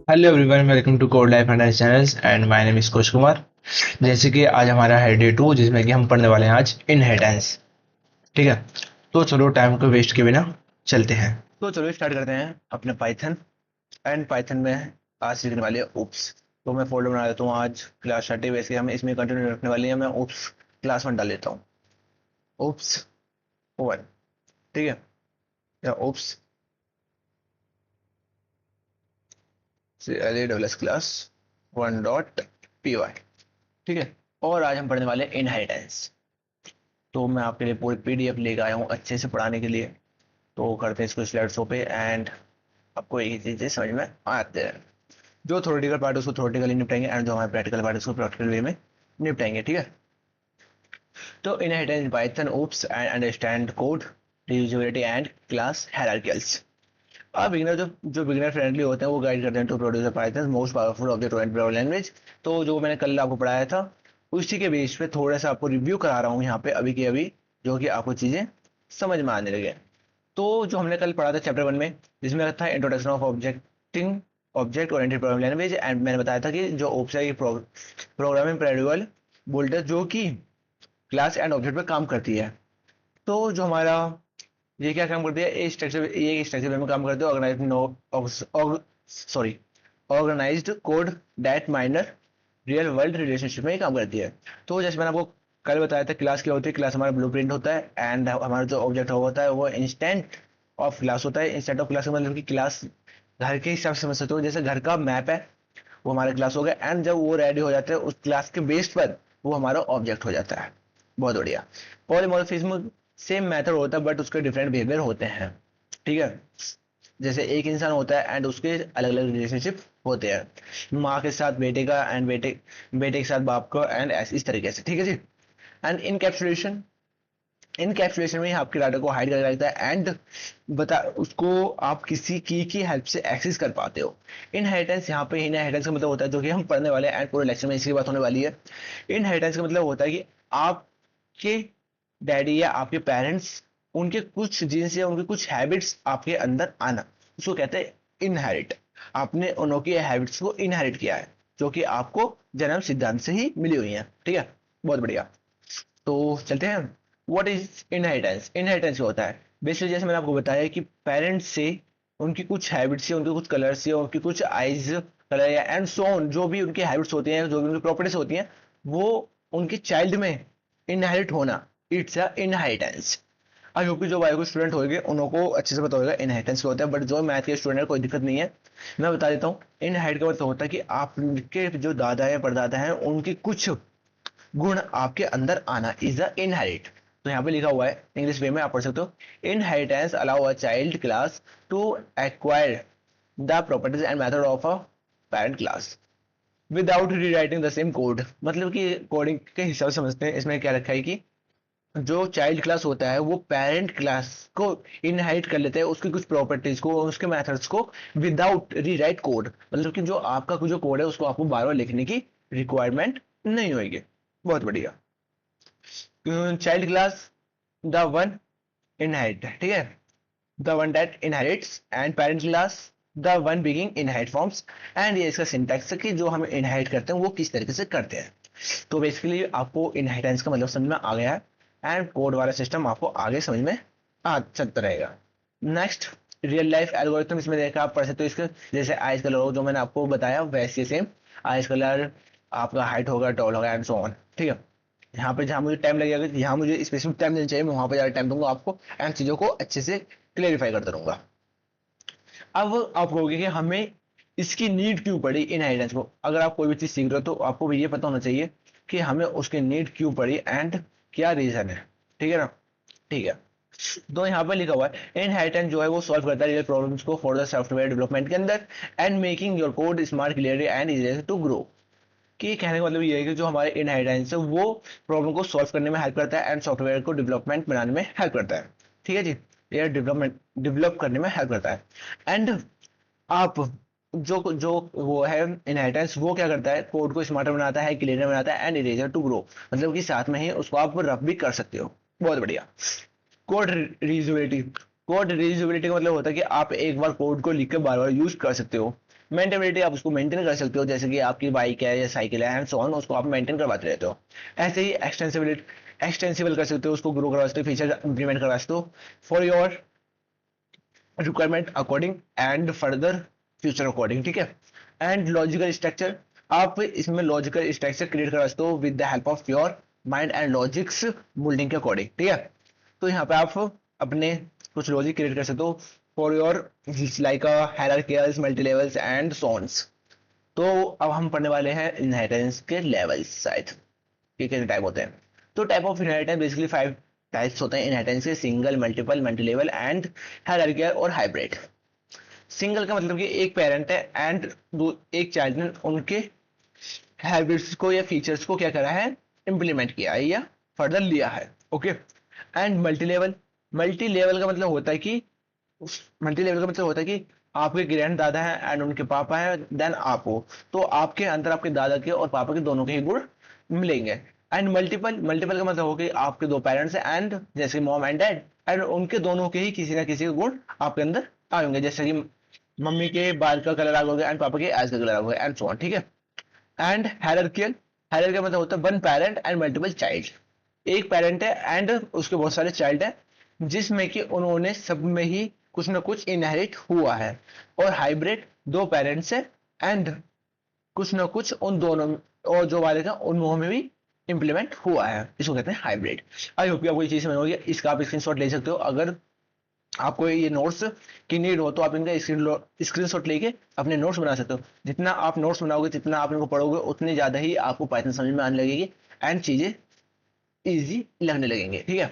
Hello everyone, welcome to code life and channels and my name is Kush Kumar. जैसे कि आज हमारा है डे 2, जिसमें कि हम पढ़ने वाले हैं आज इनहेरिटेंस। ठीक है, तो चलो टाइम को वेस्ट के बिना चलते हैं। तो चलो स्टार्ट करते हैं अपने पाइथन। एंड पाइथन में आज सीखने वाले हैं उप्स। तो मैं फोल्डर बना देता हूँ आज क्लास 30। वैसे हम इसमें कंटिन्यू रखने वाले हैं। मैं उप्स क्लास 1 डाल देता हूँ। उप्स 1। ठीक है, या उप्स क्लास 1 डॉट पी वाई। ठीक है, और आज हम पढ़ने वाले हैं इनहेरिटेंस। तो मैं आपके लिए पूरी पीडीएफ लेकर आया हूँ अच्छे से पढ़ाने के लिए। तो करते हैं इसको स्लाइड शो पे एंड आपको यही चीज़ें समझ में आते हैं। जो थ्योरेटिकल पार्ट है उसको थ्योरेटिकली निपटाएंगे एंड जो हमारे प्रैक्टिकल पार्ट है उसको प्रैक्टिकल वे में निपटाएंगे। ठीक है, तो inheritance in Python OOPs and understand code reusability and class hierarchicals. अब बिगिनर जो बिगिनर फ्रेंडली होते हैं वो गाइड करते हैं to produce Python most powerful object oriented language. तो जो मैंने कल आपको पढ़ाया था उसी के बेस पे थोड़ा सा आपको रिव्यू करा रहा हूँ यहाँ पे अभी के अभी, जो कि आपको चीजें समझ में आने लगे। तो जो हमने कल पढ़ा था चैप्टर 1 में, जिसमें था introduction of object oriented programming language, and मैंने बताया था कि जो ओप्स है ये प्रोग्रामिंग पैरेलल बोल्डर जो कि क्लास एंड ऑब्जेक्ट पे काम करती है। तो जो हमारा ये क्या काम करती है, ये स्ट्रक्चर में काम करते हैं organise no sorry organised code that minor real world relationship में ही काम करती है। तो जैसे मैंने आपको कल बताया था क्लास क्या होती है, क्लास हमारा ब्लूप्रिंट होता है एंड हमारा जो ऑब्जेक्ट होता है वो इंस्टेंट ऑफ क्लास होता है। इंस्टेंट ऑफ क्लास का मतलब कि क्लास घर के हिसाब से समझ सकते हो, जैसे घर का मैप है वो हमारा क्लास हो गया एंड जब वो रेडी हो जाता है उस क्लास के बेस पर वो हमारा ऑब्जेक्ट हो जाता है। बहुत बढ़िया। पॉलीमॉर्फिज्म सेम मेथड होता है बट उसके डिफरेंट बिहेवियर होते हैं। ठीक है, जैसे एक इंसान होता है एंड उसके अलग अलग रिलेशनशिप होते हैं, माँ के साथ बेटे का एंड बेटे के साथ बाप का एंड इस तरीके से। ठीक है जी। एंड इनकैप्सुलेशन में आपके डाटा को हाइड करके रखता है एंड बता उसको आप किसी की हेल्प से एक्सेस कर पाते हो। इनहेरिटेंस यहाँ पे इनहेरिटेंस का मतलब होता है जो कि हम पढ़ने वाले हैं एंड पूरे लेक्चर में इसकी बात होने वाली है। इनहेरिटेंस का मतलब होता है कि आपके डैडी या आपके पेरेंट्स उनके कुछ जीन्स या उनके कुछ हैबिट्स आपके अंदर आना, उसको कहते हैं इनहेरिट। आपने उनकी हैबिट्स को इनहेरिट किया है जो कि आपको जन्म सिद्धांत से ही मिली हुई है। ठीक है, बहुत बढ़िया। तो चलते हैं। What is inheritance? इनहेरिटेंस क्या होता है? बेसिकली जैसे मैंने आपको बताया कि पेरेंट्स से उनकी कुछ हैबिट्स से, उनके कुछ कलर से, उनकी कुछ आइज कलर या एंड सो ऑन, जो भी उनकी हैबिट्स होती हैं, जो भी उनकी प्रॉपर्टीज होती हैं, वो उनके चाइल्ड में इनहेरिट होना, it's a inheritance. I hope कि जो बायो के स्टूडेंट होंगे उनको अच्छे से पता होगा इनहेरिटेंस क्या होता है, बट जो मैथ के स्टूडेंट है कोई दिक्कत नहीं है, मैं बता देता हूँ। इनहेरिट का मतलब होता है कि आपके जो दादा या परदादा हैं उनकी कुछ गुण आपके अंदर आना इज द इनहेरिट। तो यहाँ पे लिखा हुआ है इंग्लिश वे में, आप पढ़ सकते हो। Inheritance allow a child class to acquire the properties and method of a parent class without rewriting the same code. मतलब कि कोडिंग के हिसाब से समझते हैं, इसमें क्या रखा है कि जो चाइल्ड क्लास होता है वो पेरेंट क्लास को इनहेरिट कर लेते हैं, उसकी कुछ प्रॉपर्टीज को, उसके मेथड्स को, विदाउट रीराइट कोड। मतलब कि जो आपका जो कोड है उसको आपको बार बार लिखने की रिक्वायरमेंट नहीं होगी। बहुत बढ़िया। Child class the one inherit, ठीक है, the one that inherits, and parent class the one being inherit forms. And ये इसका सिंटैक्स है कि जो हम इनहेरिट करते हैं वो किस तरीके से करते हैं। तो बेसिकली आपको इनहेरिटेंस का मतलब समझ में आ गया है एंड कोड वाला सिस्टम आपको आगे समझ में आ चलता रहेगा। नेक्स्ट, रियल लाइफ एल्गोरिथम, इसमें देखा आप पढ़ सकते हो इसके, जैसे आइज कलर हो जो मैंने आपको बताया वैसे सेम आइज कलर, आपका हाइट होगा, टॉल होगा एंड सो ऑन। ठीक है, यहाँ पे जहाँ मुझे टाइम लगेगा, यहाँ मुझे स्पेसिफिक टाइम देना चाहिए, मैं वहां पर ज़्यादा टाइम दूंगा आपको एंड चीज़ों को अच्छे से क्लेरिफाई करता रहूंगा। अब आप कहोगे कि हमें इसकी नीड क्यों पड़ी इनहेरिटेंस को। अगर आप कोई भी चीज़ सीख रहे हो तो आपको भी ये पता होना चाहिए कि हमें उसकी नीड क्यों पड़ी एंड क्या रीज़न है। ठीक है ना? ठीक है, तो यहाँ पे लिखा हुआ है इनहेरिटेंस जो है वो सॉल्व करता है रियल प्रॉब्लम्स को फॉर द सॉफ्टवेयर डेवलपमेंट के अंदर and making your code smart clear and easy to grow. कि कहने का मतलब ये है कि जो हमारे इनहेरिटेंस है वो प्रॉब्लम को सॉल्व करने में हेल्प करता है एंड सॉफ्टवेयर को डेवलपमेंट बनाने में हेल्प करता है। ठीक है जी, ये डेवलप करने में हेल्प करता है। एंड आप जो जो वो है इनहेरिटेंस वो क्या करता है, कोड को स्मार्टर बनाता है, क्लीनर बनाता है एंड इरेजर टू ग्रो। मतलब कि साथ में ही उसको आप रफ भी कर सकते हो। बहुत बढ़िया। कोड रीयूजेबिलिटी, कोड रीयूजेबिलिटी का मतलब होता है कि आप एक बार कोड को लिख के बार बार यूज कर सकते हो। मेंटेनेबिलिटी आप उसको मेंटेन कर सकते हो, जैसे कि आपकी बाइक है या साइकिल है एंड सो ऑन, उसको आप मेंटेन करवाते रहते हो। ऐसे ही एक्सटेंसिबल कर सकते हो, उसको ग्रो करवा सकते हो, फीचर इंप्लीमेंट करवा सकते हो for your requirement according and further future according, ठीक है। एंड लॉजिकल स्ट्रक्चर, आप इसमें लॉजिकल स्ट्रक्चर क्रिएट करा सकते हो with the help of your mind and logics moulding के अकॉर्डिंग, ठीक है। तो यहाँ पे आप अपने कुछ लॉजिक क्रिएट कर सकते हो for your like hierarchicals, multi levels and sons. तो अब हम पढ़ने वाले हैं इनहेरिटेंस के लेवल्स शायद, ये कितने टाइप होते हैं। तो type of inheritance basically 5 types होते हैं इनहेरिटेंस के: single, multiple, multi level and hierarchical और हाइब्रिड। सिंगल का मतलब कि एक पेरेंट है एंड एक चाइल्ड ने उनके हैबिट्स को या फीचर्स को क्या करा है, इंप्लीमेंट किया है या फर्दर लिया है, ओके। एंड मल्टी लेवल का मतलब होता है कि मल्टी लेवल का मतलब होता है कि आपके ग्रैंड दादा है एंड उनके पापा है, देन आप हो, तो आपके अंदर आपके दादा के और पापा के दोनों के ही गुण मिलेंगे। एंड मल्टीपल का मतलब हो कि आपके दो पेरेंट्स हैं एंड जैसे मॉम एंड डैड, एंड उनके दोनों के ही किसी ना किसी के गुण आपके अंदर आएंगे, जैसे कि मम्मी के बाल का कलर अलग हो गया एंड पापा के आइज का कलर अलग हो गया एंड सो ऑन, ठीक है। एंड हायरार्किकल मतलब होता है one parent and multiple child, एक पेरेंट है एंड उसके बहुत सारे चाइल्ड है, जिसमें कि उन्होंने सब में ही कुछ ना कुछ इनहेरिट हुआ है। और हाइब्रिड, दो पेरेंट्स है एंड कुछ ना कुछ उन दोनों और जो वाले थे उनमें में भी इंप्लीमेंट हुआ है, इसको कहते हैं हाइब्रिड। आई होप कि आपको ये चीज समझ होगी, इसका आप स्क्रीनशॉट ले सकते हो। अगर आपको ये नोट्स की नीड हो तो आप इनका स्क्रीनशॉट लेके अपने नोट्स बना सकते हो। जितना आप नोट्स बनाओगे, जितना आप इनको पढ़ोगे, उतनी ज्यादा ही आपको पाइथन समझ में आने लगेगी एंड चीजें इजी लगने लगेंगे, ठीक है।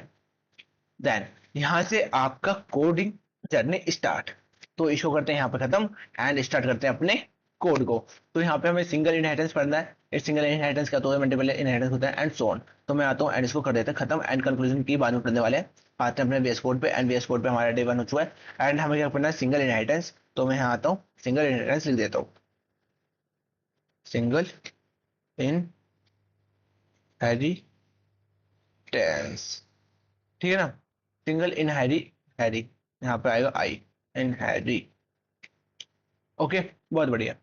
देन यहाँ से आपका कोडिंग जर्नी स्टार्ट। तो इसको करते हैं यहाँ पे खत्म एंड स्टार्ट करते हैं अपने कोड को। तो यहाँ पे हमें सिंगल इनहेरिटेंस पढ़ना है। इस सिंगल इनहेरिटेंस क्या होता है, मल्टीपल इनहेरिटेंस होता है एंड सो ऑन। तो मैं आता हूँ एंड इसको कर देते हैं खत्म एंड कंक्लूजन की बाद में पढ़ने वाले हैं। आते हैं अपने VS कोड पे एंड VS कोड पे हमारा डे 1 हो चुका है एंड हमें क्या पढ़ना है, सिंगल इनहेरिटेंस। तो मैं यहाँ आता हूँ, सिंगल इनहेरिटेंस लिख देता हूँ, सिंगल इनहेरिटेंस, ठीक है ना। सिंगल इनहेरी हैरी, यहाँ पे आएगा आई, इनहेरी, ओके, बहुत बढ़िया।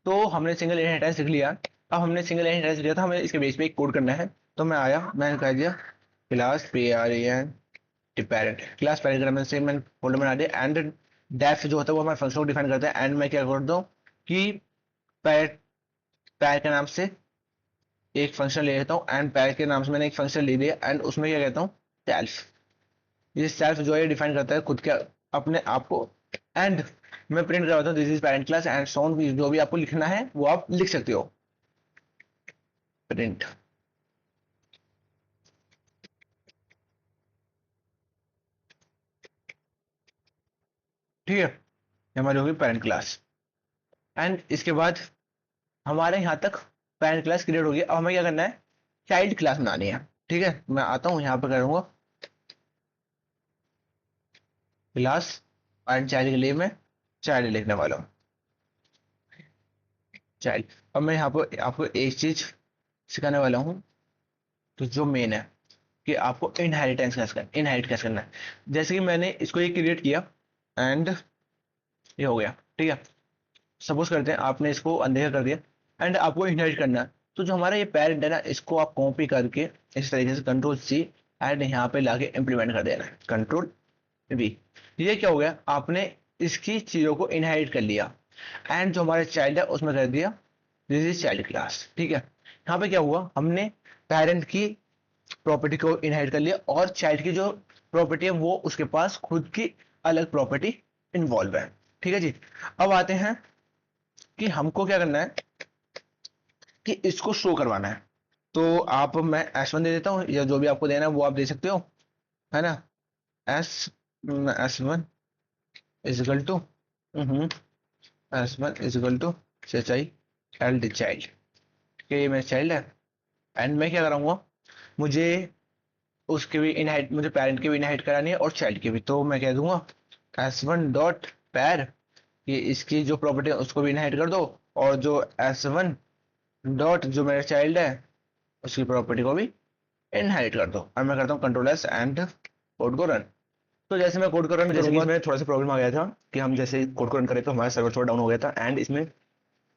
तो हमने सिंगल इनहेरिटेंस लिख लिया। अब हमने सिंगल इनहेरिटेंस लिया था, हमें इसके बेस पे एक कोड करना है। तो मैं आया, मैंने कह दिया क्लास PARENT पेरेंट, क्लास पैराग्राम से मैंने फोल्डर बना दिया एंड डेफ जो होता है वो हमारे फंक्शन को डिफाइन करता है। एंड मैं क्या कर दूँ कि पैर पैर के नाम से एक फंक्शन ले लेता हूँ एंड पैर के नाम से मैंने एक फंक्शन ले लिया एंड उसमें क्या कहता हूँ, सेल्फ। ये सेल्फ जो है डिफाइन करता है खुद के अपने आप को। एंड मैं प्रिंट करवाता हूँ this is parent class and so जो भी आपको लिखना है वो आप लिख सकते हो, प्रिंट, ठीक है। ये हमारी होगी पेरेंट क्लास। एंड इसके बाद हमारे यहाँ तक पेरेंट क्लास क्रिएट हो गई। अब हमें क्या करना है, चाइल्ड क्लास बनानी है, ठीक है। मैं आता हूँ यहाँ पर करूँगा क्लास एंड चाइल्ड के लिए मैं चाइल्ड लिखने वाला हूँ, चाइल्ड। अब मैं यहाँ पर आपको एक चीज सिखाने वाला हूँ, तो जो मेन है कि आपको इनहेरिट कैसे करना है। जैसे कि मैंने इसको ये क्रिएट किया एंड ये हो गया, ठीक है। सपोज करते हैं आपने इसको अनदेखा कर दिया एंड आपको इनहेरिट करना है। तो जो हमारा ये पेरेंट है ना, इसको आप कॉपी करके इस तरीके से Ctrl+C एंड यहाँ पे लाके इम्प्लीमेंट कर देना है, Ctrl+V। ये क्या हो गया, आपने इसकी चीजों को इनहेरिट कर लिया एंड जो हमारा चाइल्ड है उसमें कर दिया दिस इज चाइल्ड क्लास, ठीक है। यहाँ पे क्या हुआ, हमने पेरेंट की प्रॉपर्टी को इनहेरिट कर लिया और चाइल्ड की जो प्रॉपर्टी है वो उसके पास खुद की अलग प्रॉपर्टी इन्वॉल्व है, ठीक है जी। अब आते हैं कि हमको क्या करना है कि इसको शो करवाना है। तो आप, मैं S1 दे देता हूँ या जो भी आपको देना है वो आप दे सकते हो, है ना। S S1 is equal to S1 is equal to child, ये मेरा चाइल्ड है एंड मैं क्या कराऊंगा, मुझे उसके भी इनहेरिट, मुझे पेरेंट के भी इनहेरिट करानी है और चाइल्ड के भी। तो मैं कह दूंगा S1 डॉट पैर, ये इसकी जो प्रॉपर्टी है उसको भी इनहेरिट कर दो और जो S1 डॉट जो मेरा चाइल्ड है उसकी प्रॉपर्टी को भी इनहेरिट कर दो। और मैं करता हूँ Ctrl+S एंड कोड को रन। तो जैसे मैं कोड को रन करूंगा, इसमें थोड़ा सा प्रॉब्लम आ गया था कि हम जैसे कोड को रन करें तो हमारा सर्वर थोड़ा डाउन हो गया था एंड इसमें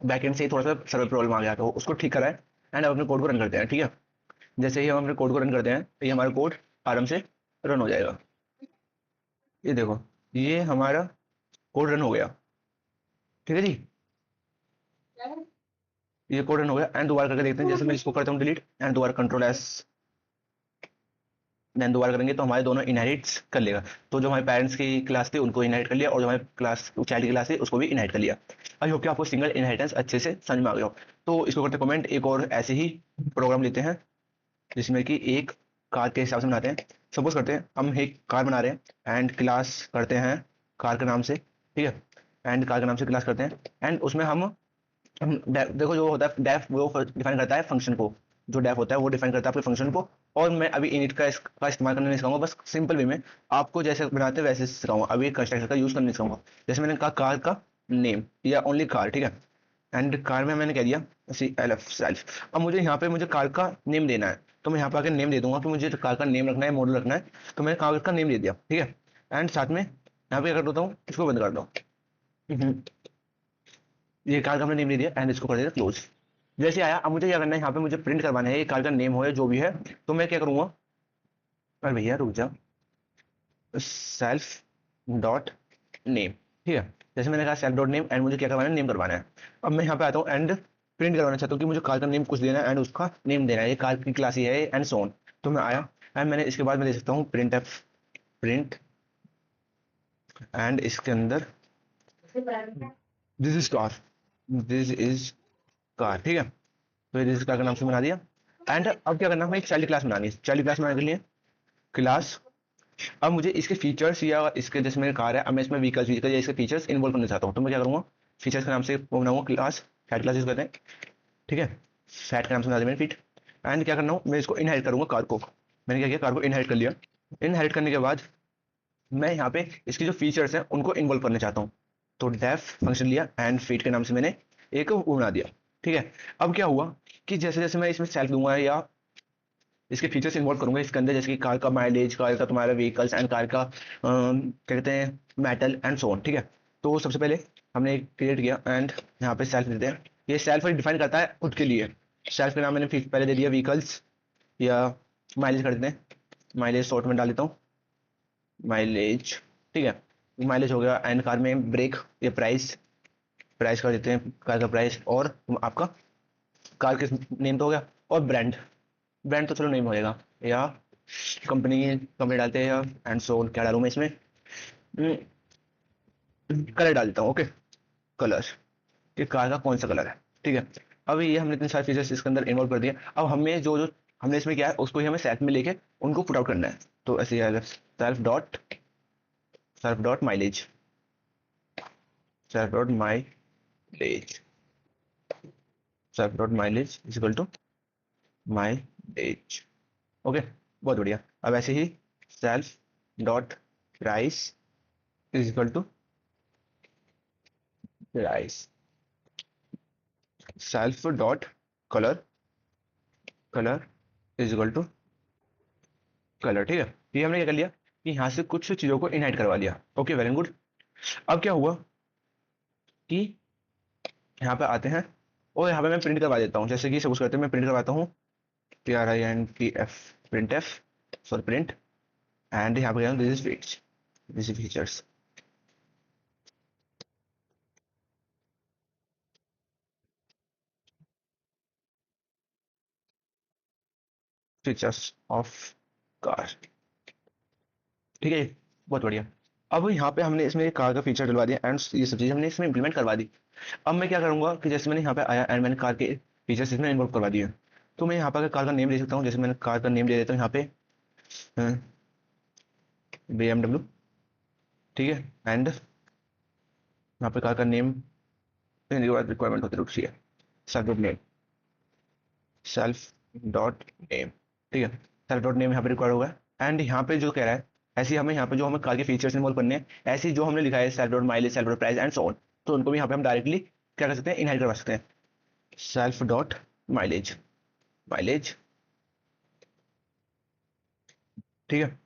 बैकएंड से ही थोड़ा सा सर्वर प्रॉब्लम आ गया तो उसको ठीक करा है। एंड अब अपने कोड को रन करते हैं, ठीक है। जैसे ही हम अपने कोड को रन करते हैं तो ये हमारा कोड आराम से रन हो जाएगा। ये देखो, ये हमारा कोड रन हो गया, ठीक है जी। ये कोड रन हो गया एंड दोबारा करके देखते हैं। जैसे मैं इसको करता हूँ डिलीट एंड दोबारा कंट्रोल एस, देन दोबारा करेंगे तो हमारे दोनों इनहेरिट्स कर लेगा। तो जो हमारे पेरेंट्स की क्लास थी उनको इनहेरिट कर लिया और जो हमारे क्लास चाइल्ड की क्लास थी उसको भी इनहेरिट कर लिया। आई होप कि आपको सिंगल इनहेरिटेंस अच्छे से समझ में आ गया हो। तो इसको करते कमेंट, एक और ऐसे ही प्रोग्राम लेते हैं जिसमें कि एक कार के हिसाब से बनाते हैं। सपोज करते हैं हम एक कार बना रहे हैं एंड क्लास करते हैं कार के नाम से, ठीक है। एंड कार के नाम से क्लास करते हैं एंड उसमें हम देखो जो होता है डेफ वो डिफाइन करता है फंक्शन को। जो डेफ होता है वो डिफाइन करता है आपके फंक्शन को। और मैं अभी इनिट का इसका इस्तेमाल करने नहीं सिखाऊंगा, बस सिंपल वे में आपको जैसे बनाते हैं वैसे सिखाऊंगा। अभी कंस्ट्रक्टर का यूज करने नहीं सिखाऊंगा। जैसे मैंने कहा कार का नेम या ओनली कार, ठीक है। एंड कार में मैंने कह दिया सी एल एफ सेल्फ। अब मुझे यहाँ पे मुझे कार का नेम देना है तो मैं यहाँ पे आके नेम दे दूंगा कि मुझे कार का नेम रखना है, मॉडल रखना है। तो मैंने कार का नेम दे दिया, ठीक है। एंड साथ में यहाँ पे क्या कर देता हूँ, इसको बंद कर दो। ये कार का हमने नेम दे दिया एंड इसको कर दिया क्लोज। जैसे आया, अब मुझे क्या करना है, यहाँ पे मुझे प्रिंट करवाना है ये कार का नेम हो या जो भी है। तो मैं क्या करूंगा, अरे भैया रुक जा, सेल्फ डॉट नेम, ठीक है। जैसे मैंने कहा सेल्फ डॉट नेम एंड मुझे क्या करवाना है, नेम करवाना है। अब मैं यहाँ पे आता हूँ एंड प्रिंट करवाना चाहता हूँ कि मुझे कार का नेम कुछ देना है एंड उसका नेम देना है, ये कार की क्लास ही है एंड सो ऑन। तो मैं आया एंड मैंने इसके बाद मैं दे सकता हूँ प्रिंट एफ, प्रिंट एंड इसके अंदर this is car, this is car, ठीक है। तो ये दिस इज कार का नाम से बना दिया। एंड अब क्या करना है, हमें एक चाइल्ड क्लास बनानी है। चाइल्ड क्लास बनाने के लिए क्लास, अब मुझे इसके फीचर्स या इसके जैसे मेरी कार है, अब मैं इसमें व्हीकल्स व्हीकल या इसके फीचर्स इन्वॉल्व करना चाहता हूँ। तो मैं क्या करूँगा, फीचर्स के नाम से वो बनाऊंगा क्लास, फैट क्लास कहते हैं, ठीक है। फैट के नाम से बना दिया मैंने फीट। एंड क्या करना हूँ, मैं इसको इनहेरिट करूंगा कार को। मैंने क्या किया, कार को इनहेरिट कर लिया। इनहेरिट करने के बाद मैं यहाँ पे इसकी जो फीचर्स हैं उनको इन्वॉल्व करना चाहता हूँ। तो डेफ फंक्शन लिया एंड फीट के नाम से मैंने एक वो बना दिया, ठीक है। अब क्या हुआ कि जैसे जैसे मैं इसमें सेल्फ दूंगा या इसके फीचर्स इन्वॉल्व करूंगा इसके अंदर, जैसे कि कार का माइलेज, कार का तुम्हारा व्हीकल्स एंड कार का क्या कहते हैं मेटल एंड सो ऑन, ठीक है। तो सबसे पहले हमने एक क्रिएट किया एंड यहाँ पे सेल्फ देते हैं। ये सेल्फ डिफाइन करता है खुद के लिए। सेल्फ के नाम मैंने पहले दे दिया व्हीकल्स या माइलेज कर देते हैं, माइलेज शॉर्ट में डाल देता हूँ, माइलेज, ठीक है। माइलेज हो गया एंड कार में ब्रेक या प्राइस, प्राइस कर देते हैं कार का प्राइस। और आपका कार किस नेम तो हो गया। और ब्रांड, ब्रांड तो चलो नेम होएगा या कंपनी, कंपनी डालते हैं या एंड सो क्या डालूं मैं इसमें, कलर डाल देता हूँ, ओके। कलर, कि कार का कौन सा कलर है, ठीक है। अब ये हमने इतने सारे फीचर्स इसके अंदर इन्वॉल्व कर दिए। अब हमें जो जो हमने इसमें किया है उसको ही हमें सेल्फ में लेके उनको पुट आउट करना है। तो ऐसे आएगा self dot mileage, self dot mileage, self dot mileage is equal to mileage, okay. बहुत बढ़िया। अब ऐसे ही self dot price is equal to price, self dot colour, colour is equal to colour, ठीक है। ये हमने क्या कर लिया कि यहाँ से कुछ चीजों को इनहाइट करवा लिया, ओके वेरी गुड। अब क्या हुआ कि यहाँ पे आते हैं और यहाँ पे मैं प्रिंट करवा देता हूँ। जैसे कि सपोज करते हैं मैं प्रिंट करवाता हूँ PRINTF, print F, sorry print and यहाँ पे this is features, this is features, features of car, ठीक है। बहुत बढ़िया। अब यहाँ पे हमने इसमें एक कार का फीचर डलवा दिया एंड ये सब चीज़ हमने इसमें इंप्लीमेंट करवा दी। अब मैं क्या करूंगा कि जैसे मैंने यहाँ पे आया एंड मैंने कार के फीचर्स इसमें इन्वॉल्व करवा दिए। तो मैं यहाँ पर कार का नेम दे सकता हूँ। जैसे मैंने कार का नेम दे देता हूँ यहाँ पे BMW, ठीक है। एंड यहाँ पे कार का नेम देने के बाद रिक्वायरमेंट होती रुकती है, self dot name, self dot name, ठीक है। सेल्फ डॉट नेम यहाँ पे रिक्वायर होगा। एंड यहाँ पे जो कह रहा है ऐसे ही हमें यहाँ पे जो हमें कार के फीचर्स इन्वॉल्व करने हैं, ऐसे ही जो हमने लिखा है self dot mileage, self dot price and so on, तो उनको भी यहाँ पे हम डायरेक्टली क्या कर सकते हैं, इनहाइट करवा सकते हैं। सेल्फ डॉट माइलेज, माइलेज, ठीक है।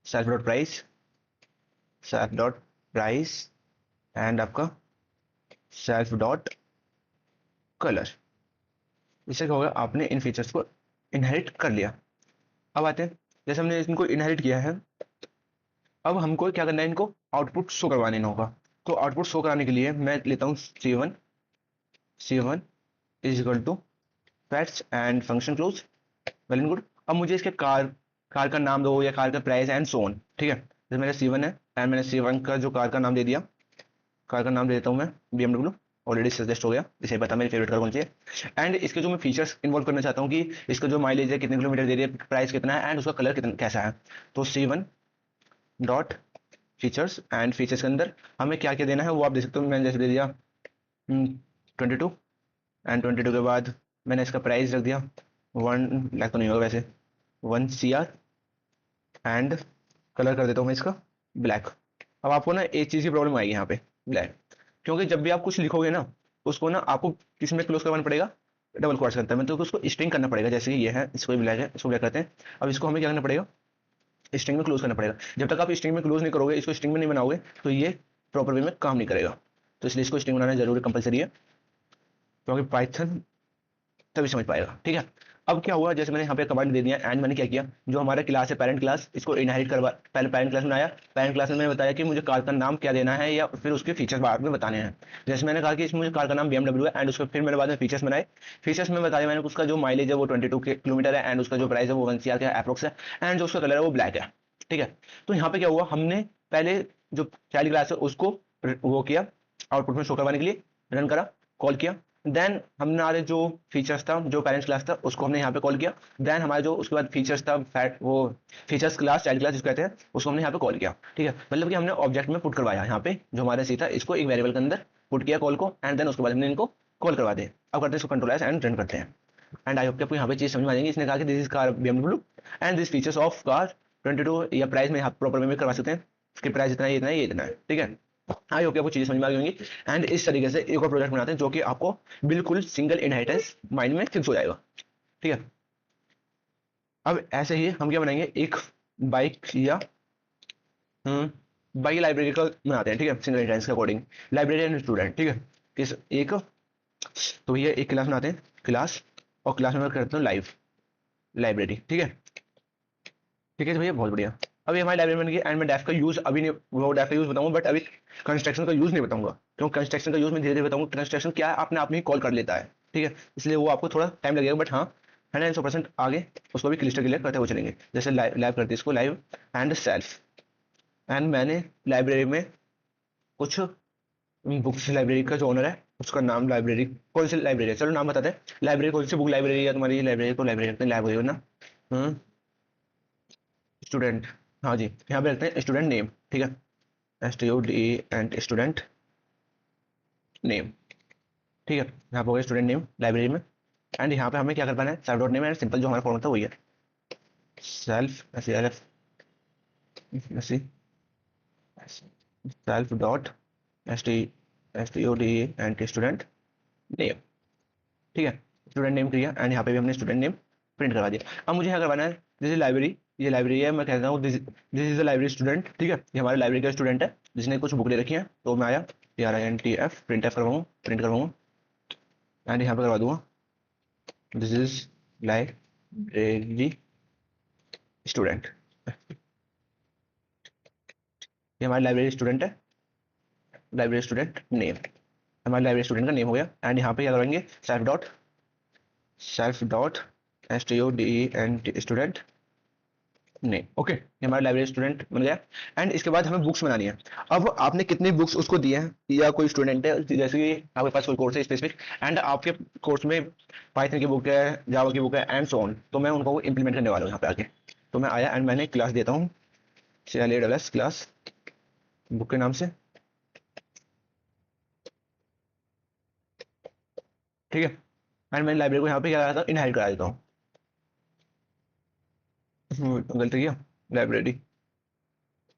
Self dot price, self dot price and आपका सेल्फ डॉट कलर। इससे क्या होगा, आपने इन फीचर्स को इनहेरिट कर लिया। अब आते हैं, जैसे हमने इनको इनहेरिट किया है, अब हमको क्या करना है, इनको आउटपुट शो करवाने होगा। तो आउटपुट शो कराने के लिए मैं लेता हूँ C1 is equal to facts and function close, well and good. अब मुझे इसके कार का नाम दो या कार का प्राइस एंड सो ऑन, ठीक है। जैसे मेरा C1 है एंड मैंने C1 का जो कार का नाम दे दिया, कार का नाम दे देता हूँ मैं BMW, ऑलरेडी सजेस्ट हो गया, इसे पता मेरी फेवरेट कार कौन सी है। एंड इसके जो मैं फीचर्स इन्वॉल्व करना चाहता हूँ कि इसका जो माइलेज है, कितने किलोमीटर दे रही है, प्राइस कितना है एंड उसका कलर कितना कैसा है। तो C1 dot features, and features के अंदर हमें क्या क्या देना है वो आप देख सकते हो। मैंने जैसे दे दिया 22, एंड 22 के बाद मैंने इसका प्राइस रख दिया 1 लाख, तो नहीं होगा वैसे, 1 CR, एंड कलर कर देता हूँ मैं इसका ब्लैक। अब आपको ना एक चीज़ की प्रॉब्लम आएगी यहाँ पे, ब्लैक, क्योंकि जब भी आप कुछ लिखोगे ना, उसको ना आपको किस में क्लोज करवाना पड़ेगा, डबल कोट्स करता है, मतलब उसको स्ट्रिंग करना पड़ेगा। जैसे कि ये है, इसको ब्लैक है, इसको ब्लैक करते हैं। अब इसको हमें क्या करना पड़ेगा, स्ट्रिंग में क्लोज करना पड़ेगा। जब तक आप स्ट्रिंग में क्लोज नहीं करोगे, इसको स्ट्रिंग में नहीं बनाओगे, तो ये प्रॉपर वे में काम नहीं करेगा। तो इसलिए इसको स्ट्रिंग बनाना जरूरी कंपलसरी है, क्योंकि पाइथन तभी समझ पाएगा, ठीक है। अब क्या हुआ, जैसे मैंने यहाँ पे कमांड दे दिया एंड मैंने क्या किया, जो हमारा क्लास है पेरेंट क्लास, इसको इनहेरिट करवा, पहले पेरेंट क्लास में आया। पेरेंट क्लास में मैंने बताया कि मुझे कार का नाम क्या देना है या फिर उसके फीचर्स बाद में बताने हैं। जैसे मैंने कहा कि इसमें मुझे कार का नाम BMW है, एंड उसको फिर मैंने बाद में फीचर्स बनाए। फीचर्स में बताया मैंने, उसका जो माइलेज है वो 22 किलोमीटर है, एंड उसका जो प्राइस है वो 1 CR का अप्रोक्स है, एंड जो उसका कलर है वो ब्लैक है, ठीक है। तो यहाँ पे क्या हुआ, हमने पहले जो चाइल्ड क्लास है उसको वो किया, आउटपुट में शो करवाने के लिए रन करा, कॉल किया। देन हमारे जो फीचर्स था, जो पेरेंट्स क्लास था, उसको हमने यहाँ पे कॉल किया। देन हमारा जो उसके बाद फीचर्स था, वो फीचर्स क्लास, चाइल्ड क्लास जिसको कहते हैं, उसको हमने यहाँ पे कॉल किया, ठीक है। मतलब कि हमने ऑब्जेक्ट में पुट करवाया, यहाँ पे जो हमारा सी था इसको एक वेरिएबल के अंदर पुट किया कॉल को, एंड देन उसके बाद हमने इनको कॉल करवा दे। अब करते हैं इसको कंट्रोल एस एंड रन करते हैं। एंड आई होप कि आपको यहाँ पे चीज समझ में आ जाएगी। इसने कहा कि this is car BMW and this features of car 22, या प्राइस में प्रॉपर वे में करवा सकते हैं, इसकी प्राइस इतना है, इतना है, ये इतना है, ठीक है। आई होप कि आपको चीजें समझ में आ गई होंगी। एंड इस तरीके से एक और प्रोजेक्ट बनाते हैं जो कि आपको बिल्कुल सिंगल इनहेरिटेंस माइंड में फिक्स हो जाएगा, ठीक है। अब ऐसे ही हम क्या बनाएंगे, एक बाइक या बाइक लाइब्रेरी का बनाते हैं, ठीक है, सिंगल इनहेरिटेंस के अकॉर्डिंग, लाइब्रेरी एंड स्टूडेंट, ठीक है। किस एक, तो ये एक क्लास बनाते हैं, क्लास, और क्लास में करते हैं लाइव लाइब्रेरी, ठीक है। ठीक है तो भैया बहुत बढ़िया। अभी हमारी लाइब्रेरी बन गई, एंड मैं डेफ का यूज अभी नहीं, वो डेफ का यूज बताऊंगा, बट अभी कंस्ट्रक्शन का यूज नहीं बताऊंगा, क्योंकि कंस्ट्रक्शन का यूज मैं धीरे धीरे बताऊंगा। कंस्ट्रक्शन क्या है, अपने आप में ही कॉल कर लेता है, ठीक है, इसलिए वो आपको थोड़ा टाइम लगेगा, बट हाँ 100% आगे उसको भी क्लिस्टर क्लियर करते हुए चलेंगे। जैसे लाइव करते हैं इसको, लाइव एंड सेल्फ, एंड मैंने लाइब्रेरी में कुछ बुक्स, लाइब्रेरी का जो ओनर है उसका नाम, लाइब्रेरी कौन सी लाइब्रेरी है, चलो नाम बताते हैं, लाइब्रेरी कौन सी बुक लाइब्रेरी है तुम्हारी, लाइब्रेरी को लाइब्रेरी रखते हैं, लाइब्रेरी ना स्टूडेंट, हाँ जी, यहाँ पे रखते हैं स्टूडेंट नेम, ठीक है, STUDE एंड स्टूडेंट नेम, ठीक है। यहाँ पे हो गया स्टूडेंट नेम लाइब्रेरी में। एंड यहाँ पे हमें क्या कर पाना है, self dot name, and simple जो हमारा फॉर्म था वही है, self self dot STUDE and student name, ठीक है। स्टूडेंट नेम किया, एंड यहाँ पे भी हमने स्टूडेंट नेम प्रिंट करवा दिया। अब मुझे क्या करवाना है, जैसे लाइब्रेरी, ये लाइब्रेरी है, मैं कहता हूँ this is the library student, ठीक है। ये हमारे लाइब्रेरी का स्टूडेंट है जिसने कुछ बुक ले रखी है, तो मैं आया PRINTF प्रिंट करवाऊँ, एंड यहाँ पे करवा दूंगा दिस इज लाइब्रेरी स्टूडेंट, ये हमारी लाइब्रेरी स्टूडेंट है, लाइब्रेरी स्टूडेंट नेम, हमारे लाइब्रेरी स्टूडेंट का नेम हो गया। एंड यहाँ पे क्या करेंगे, self dot STUDE and student नहीं, ओके, ये हमारा लाइब्रेरी स्टूडेंट बन गया। एंड इसके बाद हमें बुक्स बनानी है। अब आपने कितनी बुक्स उसको दी हैं, या कोई स्टूडेंट है, जैसे कि आपके पास कोई कोर्स है स्पेसिफिक, एंड आपके कोर्स में पाइथन की बुक है, जावा की बुक है, एंड सो ऑन, तो मैं उनको इंप्लीमेंट करने वाला हूँ यहाँ पे आके। तो मैं आया एंड मैंने क्लास देता हूँ CLASS क्लास बुक के नाम से, ठीक है। एंड मैंने लाइब्रेरी को यहाँ पे क्या करा था, इनहेरिट करा देता हूँ, गलती किया, लाइब्रेरी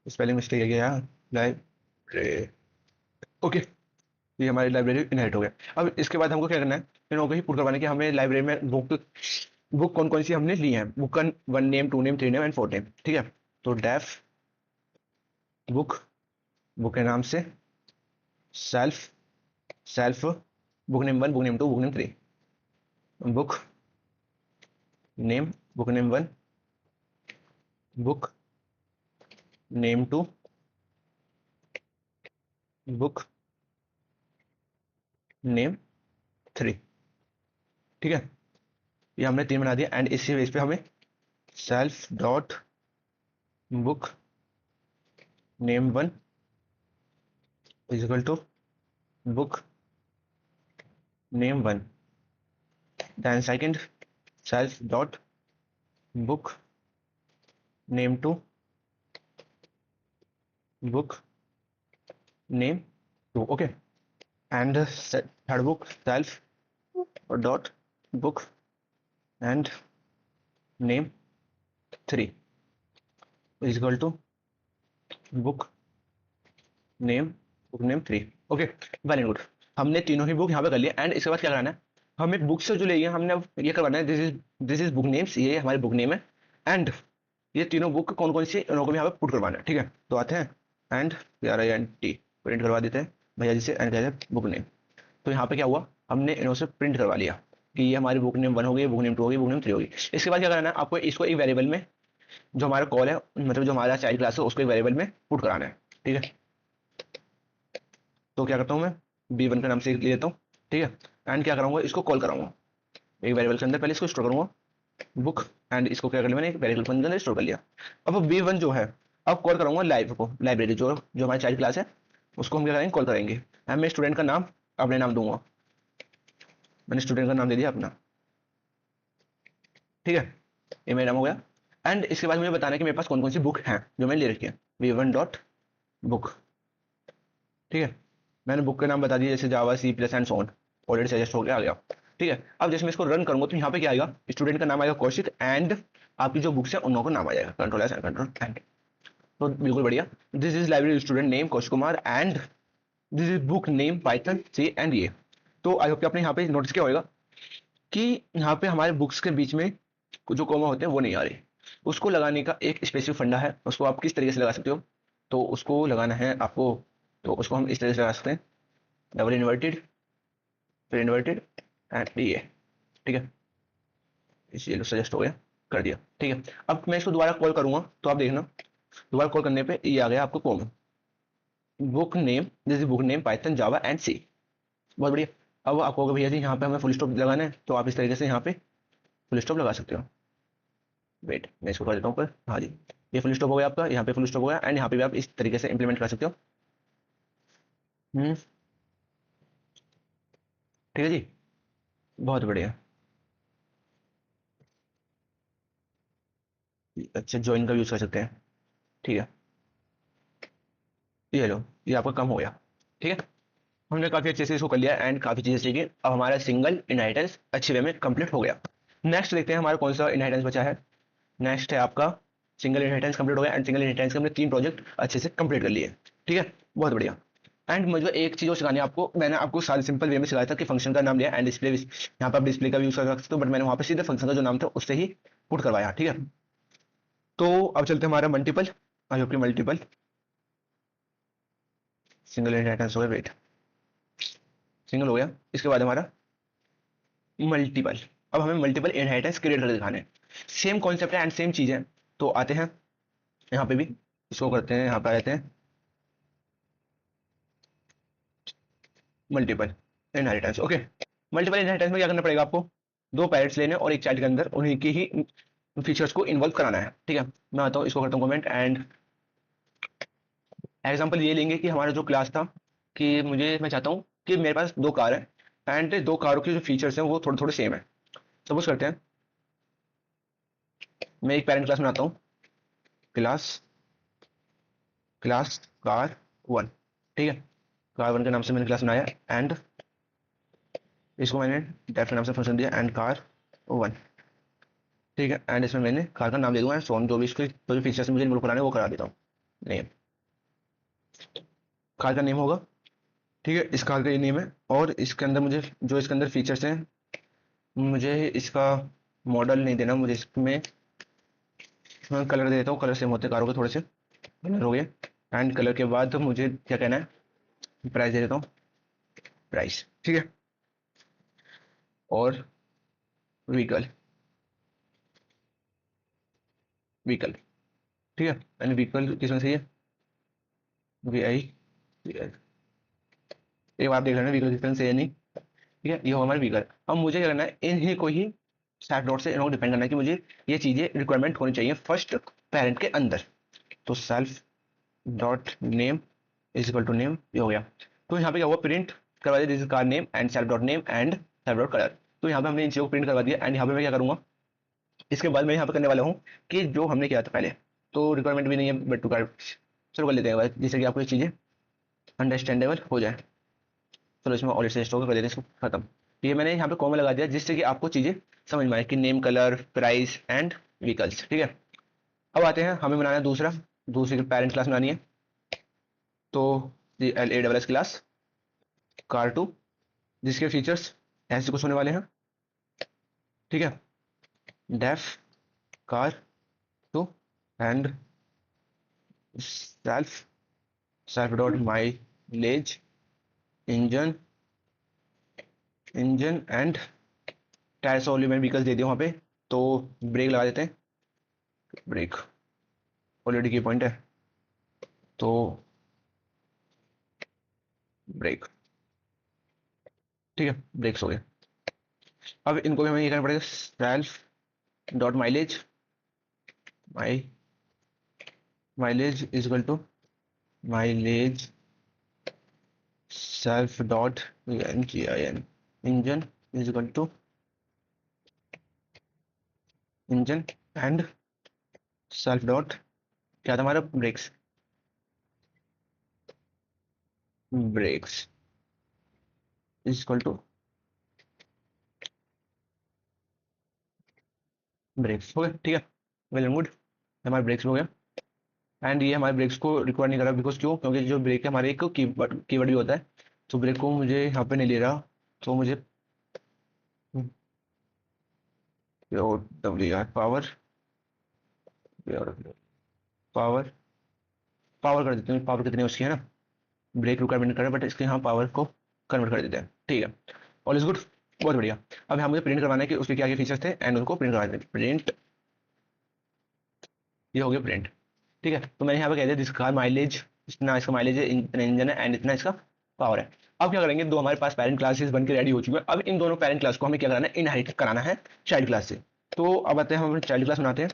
स्पेलिंग मिस्टेक है क्या यार, लाइब्रेरी, ओके, ये हमारी लाइब्रेरी इनहेरिट हो गया। अब इसके बाद हमको क्या करना है, इन लोगों को ही पुट करवाने की, हमें लाइब्रेरी में बुक कौन कौन सी हमने ली है, बुक का 1 name 2 name 3 name and 4 name, ठीक है। तो डेफ बुक, बुक के नाम से, self self book name 1, book name 2, book name 3, book name, book name 1, book name 2, book name 3। ठीक है, ये हमने 3 बना दिया एंड इसी बेस पे हमें self dot book name 1 is equal to book name 1, then second self dot book name 2 book name 2। Okay, and third book self dot book and name 3 is equal to book name 3। Okay, very good. हमने तीनों ही book यहाँ पे कर लिया and इसके बाद क्या कराना है, हमें बुक से जो ले हमने अब ये करवाना है, दिस इज बुक नेम्स, ये हमारी बुक नेम है एंड ये तीनों बुक कौन कौन सी इनको भी यहाँ पे पुट करवाना है। ठीक है, तो आते हैं एंड PRINT प्रिंट करवा देते हैं भैया जी से एंड कहते हैं बुक नेम। तो यहाँ पे क्या हुआ, हमने इन्हों से प्रिंट करवा लिया कि ये हमारी बुक नेम 1 हो गई, बुक नेम 2 हो गई, बुक नेम 3 होगी। इसके बाद क्या करना है, आपको इसको एक वेरिएबल में, जो हमारा कॉल है मतलब जो हमारा चाइल्ड क्लास है उसको एक वेरिएबल में पुट कराना है। ठीक है, तो क्या करता हूँ मैं B1 का नाम से ले लेता हूँ। ठीक है, एंड क्या कराऊंगा, इसको कॉल कराऊंगा एक वेरिएबल के अंदर, पहले इसको स्टोर करूंगा बुक एंड इसको क्या कर लिया मैंने एक वेरिएबल के अंदर स्टोर कर लिया। अब B1 जो है, अब कॉल कराऊंगा लाइव को, लाइब्रेरी जो जो हमारी चाइल्ड क्लास है उसको हम क्या करेंगे, कॉल करेंगे एंड मैं स्टूडेंट का नाम अपने नाम दूंगा, मैंने स्टूडेंट का नाम दे दिया अपना। ठीक है, ये मेरा नाम हो गया एंड इसके बाद मुझे बताना है कि मेरे पास कौन कौन सी बुक हैं जो मैंने ले रखी है, B1 डॉट बुक। ठीक है, मैंने बुक के नाम बता दिए जैसे जावा, C प्लस एंड सोन, ऑलरेडी सजेस्ट हो गया आ गया। ठीक है, अब जैसे मैं इसको रन करूंगा तो यहाँ पे क्या आएगा, स्टूडेंट का नाम आएगा कौशिक एंड आपकी जो बुक्स है उन लोगों का नाम आ जाएगा, control S and control end. तो बिल्कुल बढ़िया, this is library student name Kaushik Kumar and this is book name Python C and ये। तो आई होप कि आपने यहाँ पे नोटिस किया होगा कि यहाँ पे हमारे बुक्स के बीच में जो कॉमा होते हैं वो नहीं आ रही, उसको लगाने का एक स्पेसिफिक फंडा है, उसको आप किस तरीके से लगा सकते हो, तो उसको लगाना है आपको, तो उसको हम इस तरह से लगा सकते हैं, डबल इन्वर्टेड फिर इन्वर्टेड एंड ये। ठीक है, इसलिए सजेस्ट हो गया, कर दिया। ठीक है, अब मैं इसको दोबारा कॉल करूंगा तो आप देखना दोबारा कॉल करने पे ये आ गया आपको comma, book name, this is book name Python Java and C. बहुत बढ़िया। अब आपको भैया जी यहाँ पे हमें फुल स्टॉप लगाना है तो आप इस तरीके से यहाँ पे फुल स्टॉप लगा सकते हो। वेट, मैं इसको कर देता हूँ ऊपर, हाँ जी, ये फुल स्टॉप हो गया आपका, यहाँ पे फुल स्टॉप हो गया एंड यहाँ पे भी आप इस तरीके से इंप्लीमेंट कर सकते हो। ठीक है जी, बहुत बढ़िया। अच्छा, ज्वाइन का यूज कर सकते हैं। ठीक है, ये लो, ये आपका कम हो गया। ठीक है, हमने काफी अच्छे से इसको कर लिया एंड काफी चीजें सीखी, अब हमारा सिंगल इनहेरिटेंस अच्छे वे में कंप्लीट हो गया। नेक्स्ट देखते हैं हमारा कौन सा इनहेरिटेंस बचा है। नेक्स्ट है आपका सिंगल इनहेरिटेंस कंप्लीट हो गया एंड सिंगल इनहेरिटेंस के हमने 3 प्रोजेक्ट अच्छे से कंप्लीट कर लिए। ठीक है, बहुत बढ़िया। एंड मुझे एक चीज और सिखानी है आपको, मैंने आपको सारे सिंपल वे में सिखाया था कि फंक्शन का नाम लिया एंड डिस्प्ले, यहाँ पर आप डिस्प्ले का भी यूज कर सकते हो, बट मैंने वहां पे सीधे फंक्शन का जो नाम था उससे ही पुट करवाया। ठीक है, तो अब चलते हैं हमारा multiple, I hope multiple single inheritance हो गया, वेट सिंगल हो गया, इसके बाद हमारा मल्टीपल। अब हमें मल्टीपल इनहेरिटेंस क्रिएट करके दिखाने हैं, सेम कॉन्सेप्ट है एंड सेम चीज है। तो आते हैं यहाँ पे भी, इसको करते हैं, यहाँ पे आ जाते हैं multiple inheritance. Okay, multiple inheritance में क्या करना पड़ेगा आपको, 2 पेरेंट्स लेने और एक चाइल्ड के अंदर उन्हीं की ही फीचर्स को इन्वॉल्व कराना है। ठीक है, मैं आता हूँ, इसको करता हूँ कमेंट एंड एग्जाम्पल ये लेंगे कि हमारा जो क्लास था कि मैं चाहता हूँ कि मेरे पास 2 कार है एंड 2 कारों के जो फीचर्स हैं वो थोड़े थोड़े सेम है। सपोज करते हैं मैं एक पेरेंट क्लास बनाता हूँ, क्लास क्लास कार 1। ठीक है, कार 1 के नाम से मैंने क्लास बनाया एंड इसको मैंने डेफ के नाम से फंक्शन दिया एंड कार 1। ठीक है, एंड इसमें मैंने कार का नाम दे दूंगा सोन, जो भी इसके जो भी फीचर्स मुझे इन्वॉल्व कराने वो करा देता हूँ। नेम, कार का नेम होगा। ठीक है, इस कार का ये नेम है और इसके अंदर मुझे जो इसके अंदर फीचर्स हैं, मुझे इसका मॉडल नहीं देना, मुझे इसमें मैं कलर दे देता हूँ, कलर सेम होते हैं कारों के थोड़े से, कलर हो गया एंड कलर के बाद मुझे क्या कहना है, प्राइस दे देता हूँ, प्राइस। ठीक है, और व्हीकल, व्हीकल, ठीक है। यानी व्हीकल किसमें से है, वी आई, एक बार आप देख लेना व्हीकल किसमें से है नहीं, ठीक है। ये होगा हमारा व्हीकल। अब मुझे क्या करना है, इन्हीं को ही सेल्फ डॉट से इनको डिपेंड करना है कि मुझे ये चीजें रिक्वायरमेंट होनी चाहिए फर्स्ट पेरेंट के अंदर। तो self dot name is equal to name, ये हो गया। तो यहाँ पे क्या हुआ, प्रिंट करवा दिया this is car name and self dot name and self dot colour. तो यहाँ पे हमने इन चीजों को प्रिंट करवा दिया एंड यहाँ पे मैं क्या करूंगा, इसके बाद मैं यहाँ पे करने वाला हूँ कि जो हमने किया था पहले, तो रिक्वायरमेंट भी नहीं है बट टू कार, शुरू कर लेते हैं भाई, जिससे कि आपको ये चीजें अंडरस्टैंडेबल हो जाए। चलो इसमें ऑलरेडी से स्टॉक कर देते हैं इसको, खत्म। ये मैंने यहाँ पे कॉमा लगा दिया जिससे कि आपको चीजें समझ में आए कि name, colour, price and vehicles, ठीक है। अब आते हैं, हमें बनाना है दूसरा, दूसरी पेरेंट क्लास बनानी है। तो L A double S class car two, जिसके फीचर्स ऐसे कुछ होने वाले हैं, ठीक है। Def car two and self, self dot mileage, engine, engine and tyres only, मैंने व्हीकल्स दे दिया वहाँ पे। तो ब्रेक लगा देते हैं, ब्रेक ऑलरेडी की पॉइंट है, तो ब्रेक, ठीक है, ब्रेक्स हो गए। अब इनको भी हमें ये करना पड़ेगा, self dot mileage, my mileage is equal to mileage self dot N G I N, engine is equal to engine and self dot, क्या था हमारा, brakes, brakes is equal to brakes, हो गया, ठीक है, वेल एंड गुड, हमारे brakes हो गया। एंड ये हमारे ब्रेक्स को रिक्वायर नहीं कर रहा, बिकॉज क्यों, क्योंकि जो ब्रेक है हमारे एक कीवर्ड भी होता है, तो ब्रेक को मुझे यहाँ पे नहीं ले रहा, तो मुझे W R power, power, power कर देते हैं, पावर कितनी है उसकी, है ना, ब्रेक रिक्वायरमेंट कर रहे हैं बट इसके यहाँ पावर को कन्वर्ट कर देते हैं, ठीक है, ऑल इज गुड, बहुत बढ़िया। अब यहाँ मुझे प्रिंट करवाना है कि उसके क्या क्या फीचर्स थे एंड उनको प्रिंट करवा देते हैं, प्रिंट, ये हो गया प्रिंट, ठीक है। तो मैंने यहाँ पे कह दिया जिसका माइलेज, इतना इसका माइलेज है, इतना इंजन है एंड इतना इसका पावर है। अब क्या करेंगे, दो हमारे पास पेरेंट क्लासेस बन के रेडी हो चुके हैं। अब इन दोनों पेरेंट क्लास को हमें क्या कराना है, इनहेरिट कराना है चाइल्ड क्लास से। तो अब आते हैं, हम चाइल्ड क्लास बनाते हैं।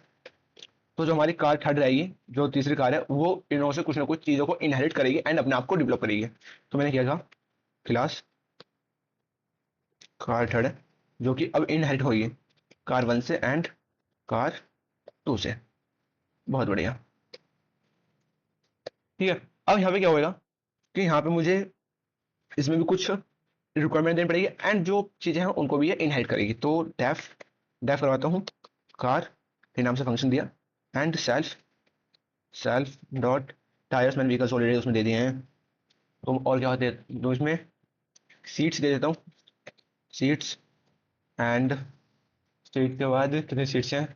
तो जो हमारी कार थर्ड रहेगी, जो तीसरी कार है, वो इनों से कुछ ना कुछ चीज़ों को इनहेरिट करेगी एंड अपने आप को डेवलप करेगी। तो मैंने क्या कहा, क्लास कार थर्ड है, जो कि अब इनहेरिट होगी कार वन से एंड कार टू से, बहुत बढ़िया, ठीक है। अब यहाँ पे क्या होगा कि यहाँ पे मुझे इसमें भी कुछ रिक्वायरमेंट देनी पड़ेगी एंड जो चीज़ें हैं उनको भी ये इनहेरिट करेगी। तो डेफ, डेफ करवाता हूँ कार के नाम से फंक्शन दिया and self, self dot tyres, मैंने व्हीकल्स ऑलरेडी उसमें दे दिए हैं। तो और क्या होते हैं, दो इसमें सीट्स दे देता हूँ, सीट्स एंड सीट के बाद कितनी सीट्स हैं,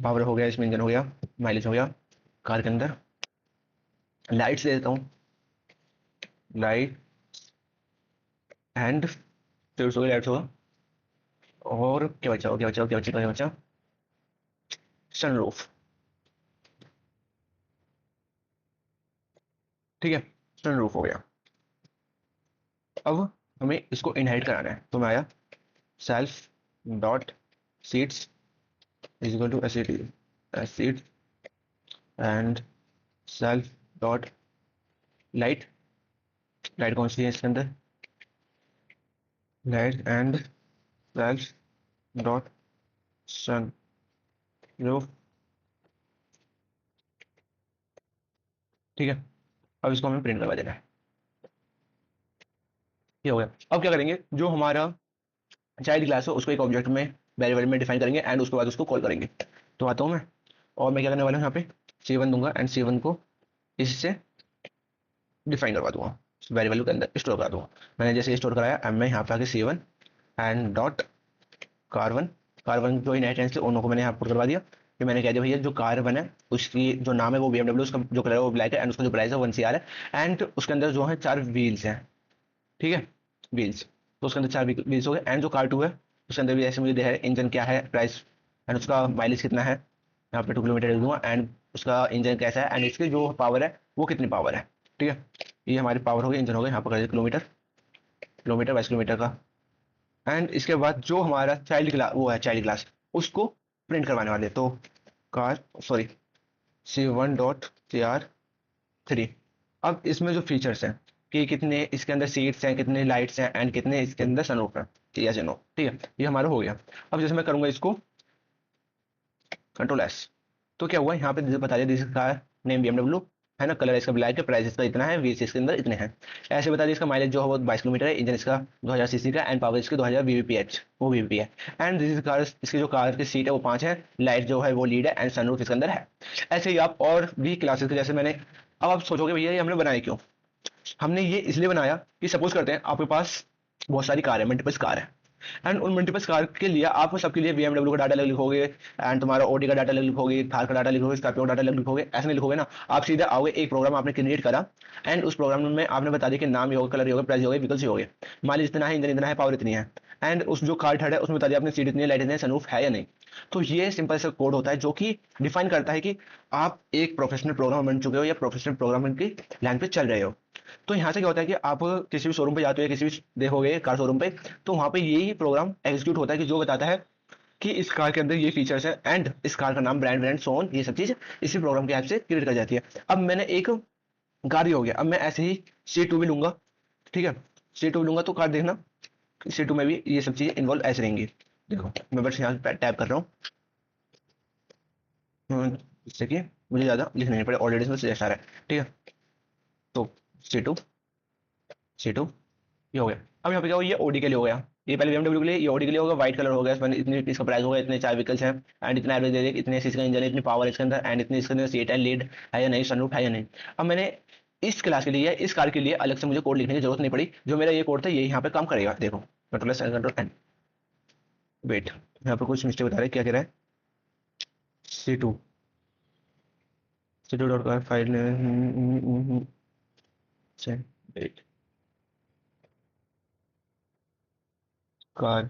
पावर हो गया, इसमें इंजन हो गया, माइलेज हो गया कार के अंदर, लाइट्स दे देता हूँ, लाइट एंड सीट्स हो गया, लाइट्स होगा, और क्या बचा, क्या बचा, क्या बचा, क्या बचा, सनरूफ, ठीक है, सनरूफ हो गया। अब हमें इसको इनहेरिट कराना है, तो मैं आया self dot seats is equal to seat and self dot light, light कौन सी है इसके अंदर, light and self dot sunroof, ठीक है। अब इसको हमें प्रिंट करवा देना है, ये हो गया। अब क्या करेंगे, जो हमारा चाइल्ड क्लास है उसको एक ऑब्जेक्ट में वेरिएबल में डिफाइन करेंगे एंड उसके बाद उसको कॉल करेंगे। तो आता हूँ मैं, और मैं क्या करने वाला हूँ, यहाँ पे C1 दूंगा एंड C1 को इससे डिफाइन करवा दूंगा, वेरिएबल के अंदर स्टोर करा दूंगा। मैंने जैसे स्टोर कराया, अब मैं यहाँ पे आके C1 एंड डॉट कार1, कार1 जो इनहेरिटेंस थे उनको मैंने यहाँ पर करवा दिया। फिर मैंने कह दिया भैया जो कार1 है उसकी जो नाम है वो BMW, उसका जो कलर है वो ब्लैक है एंड उसका जो प्राइस है 1 CR है एंड उसके अंदर जो है 4 व्हील्स हैं, ठीक है, व्हील्स। तो उसके अंदर 4 व्हील्स हो गए। एंड जो कार 2 है उसके अंदर भी ऐसे मुझे दिया है इंजन क्या है, प्राइस एंड उसका माइलेज कितना है, यहाँ पे 2 किलोमीटर लिख दूंगा, एंड उसका इंजन कैसा है एंड इसकी जो पावर है वो कितनी पावर है। ठीक है, ये हमारी पावर हो गई, इंजन हो गया, यहाँ पर कर दीजिए किलोमीटर, किलोमीटर 22 किलोमीटर का। एंड इसके बाद जो हमारा चाइल्ड क्लास वो है, चाइल्ड क्लास उसको प्रिंट करवाने वाले हैं। तो कार सॉरी C1.CR3। अब इसमें जो फीचर्स हैं कि कितने इसके अंदर सीट्स हैं, कितने लाइट्स हैं एंड कितने इसके अंदर सनरूफ है, यस या नो। ठीक है, ये हमारा हो गया। अब जैसे मैं करूंगा इसको कंट्रोल एस, तो क्या हुआ यहाँ पे बता दिया दिस का नेम BMW है ना, कलर इसका ब्लैक है, प्राइस इसका इतना है, वीएच इसके अंदर इतने हैं। ऐसे बता दिया इसका माइलेज जो है वो 22 किलोमीटर है, इंजन इसका 2000 सीसी का एंड पावर इसकी 2000 वीवीपीएच वो वीवीपी है। एंड दिस कार इसकी जो कार की सीट है वो 5 है, लाइट जो है वो लीड है एंड सनरूफ इसके अंदर है। ऐसे ही आप और भी क्लासेस के जैसे मैंने, अब आप सोचोगे भैया ये हमने बनाया क्यों। हमने ये इसलिए बनाया कि सपोज करते हैं आपके पास बहुत सारी कार है, मल्टीपल्स कार है, एंड उन मल्टीपल्स कार के लिए आप सबके लिए BMW का डाटा अलग लिखोगे एंड तुम्हारा ऑडी का डाटा अलग लिखोगे, थार का डाटा लिखोगे, स्कॉर्पियो का डाटा अलग लिखोगे, ऐसे नहीं लिखोगे ना। आप सीधे आओगे, एक प्रोग्राम आपने क्रिएट करा एंड उस प्रोग्राम में आपने बता दिया कि नाम ही होगा, कलर ही होगा, प्राइस होगा, व्हीकल्स ही होगे, माइलेज इतना है, इंजन इतना है, पावर इतनी है, एंड उस जो कार थर्ड है उसमें बता दिया आपने सीट इतनी है, लाइट इतनी है, सनरूफ है या नहीं। तो ये सिंपल सा कोड होता है जो कि डिफाइन करता है कि आप एक प्रोफेशनल प्रोग्रामर बन चुके हो या प्रोफेशनल प्रोग्रामर की लाइन पे चल रहे हो। तो यहाँ से क्या होता है कि आप किसी भी शोरूम पे जाते हो या किसी भी देखोगे कार शोरूम पे, तो वहाँ पे यही प्रोग्राम एग्जीक्यूट होता है कि जो बताता है कि इस कार के अंदर ये फीचर्स है एंड इस कार का नाम, ब्रांड ब्रांड सोन, ये सब चीज इसी प्रोग्राम की हेल्प से क्रिएट कर जाती है। अब मैंने एक कार ही हो गया, अब मैं ऐसे ही C2 भी लूंगा। ठीक है, C2 भी लूंगा तो कार देखना C2 में भी ये सब चीजें इन्वॉल्व ऐसे रहेंगी। देखो मैं बस यहाँ टैप कर रहा हूँ जिससे कि मुझे ज्यादा लिखना नहीं पड़े, ऑलरेडी इसमें सजेस्ट आ रहा है। ठीक है, तो C2 C2 ये हो गया। अब यहाँ पे क्या हो, ये ओडी के लिए हो गया, ये पहले BMW के लिए, ये ओडी के लिए होगा, व्हाइट कलर हो गया, इसमें इतनी इसका प्राइस होगा, इतने 4 व्हीकल्स हैं एंड इतना एवरेज दे दे, इतने सीसी का इंजन है, इतनी पावर है इसके अंदर एंड इतनी इसके अंदर सीट है, लीड है या नहीं, सनरूफ है या नहीं। अब मैंने इस क्लास के लिए, इस कार के लिए अलग से मुझे कोड लिखने की जरूरत नहीं पड़ी, जो मेरा ये कोड था ये यहाँ पे काम करेगा। देखो control S control N, wait यहाँ पे कुछ मिस्टेक बता रहे हैं, क्या कह रहा है, C2 C2 dot car file, wait car,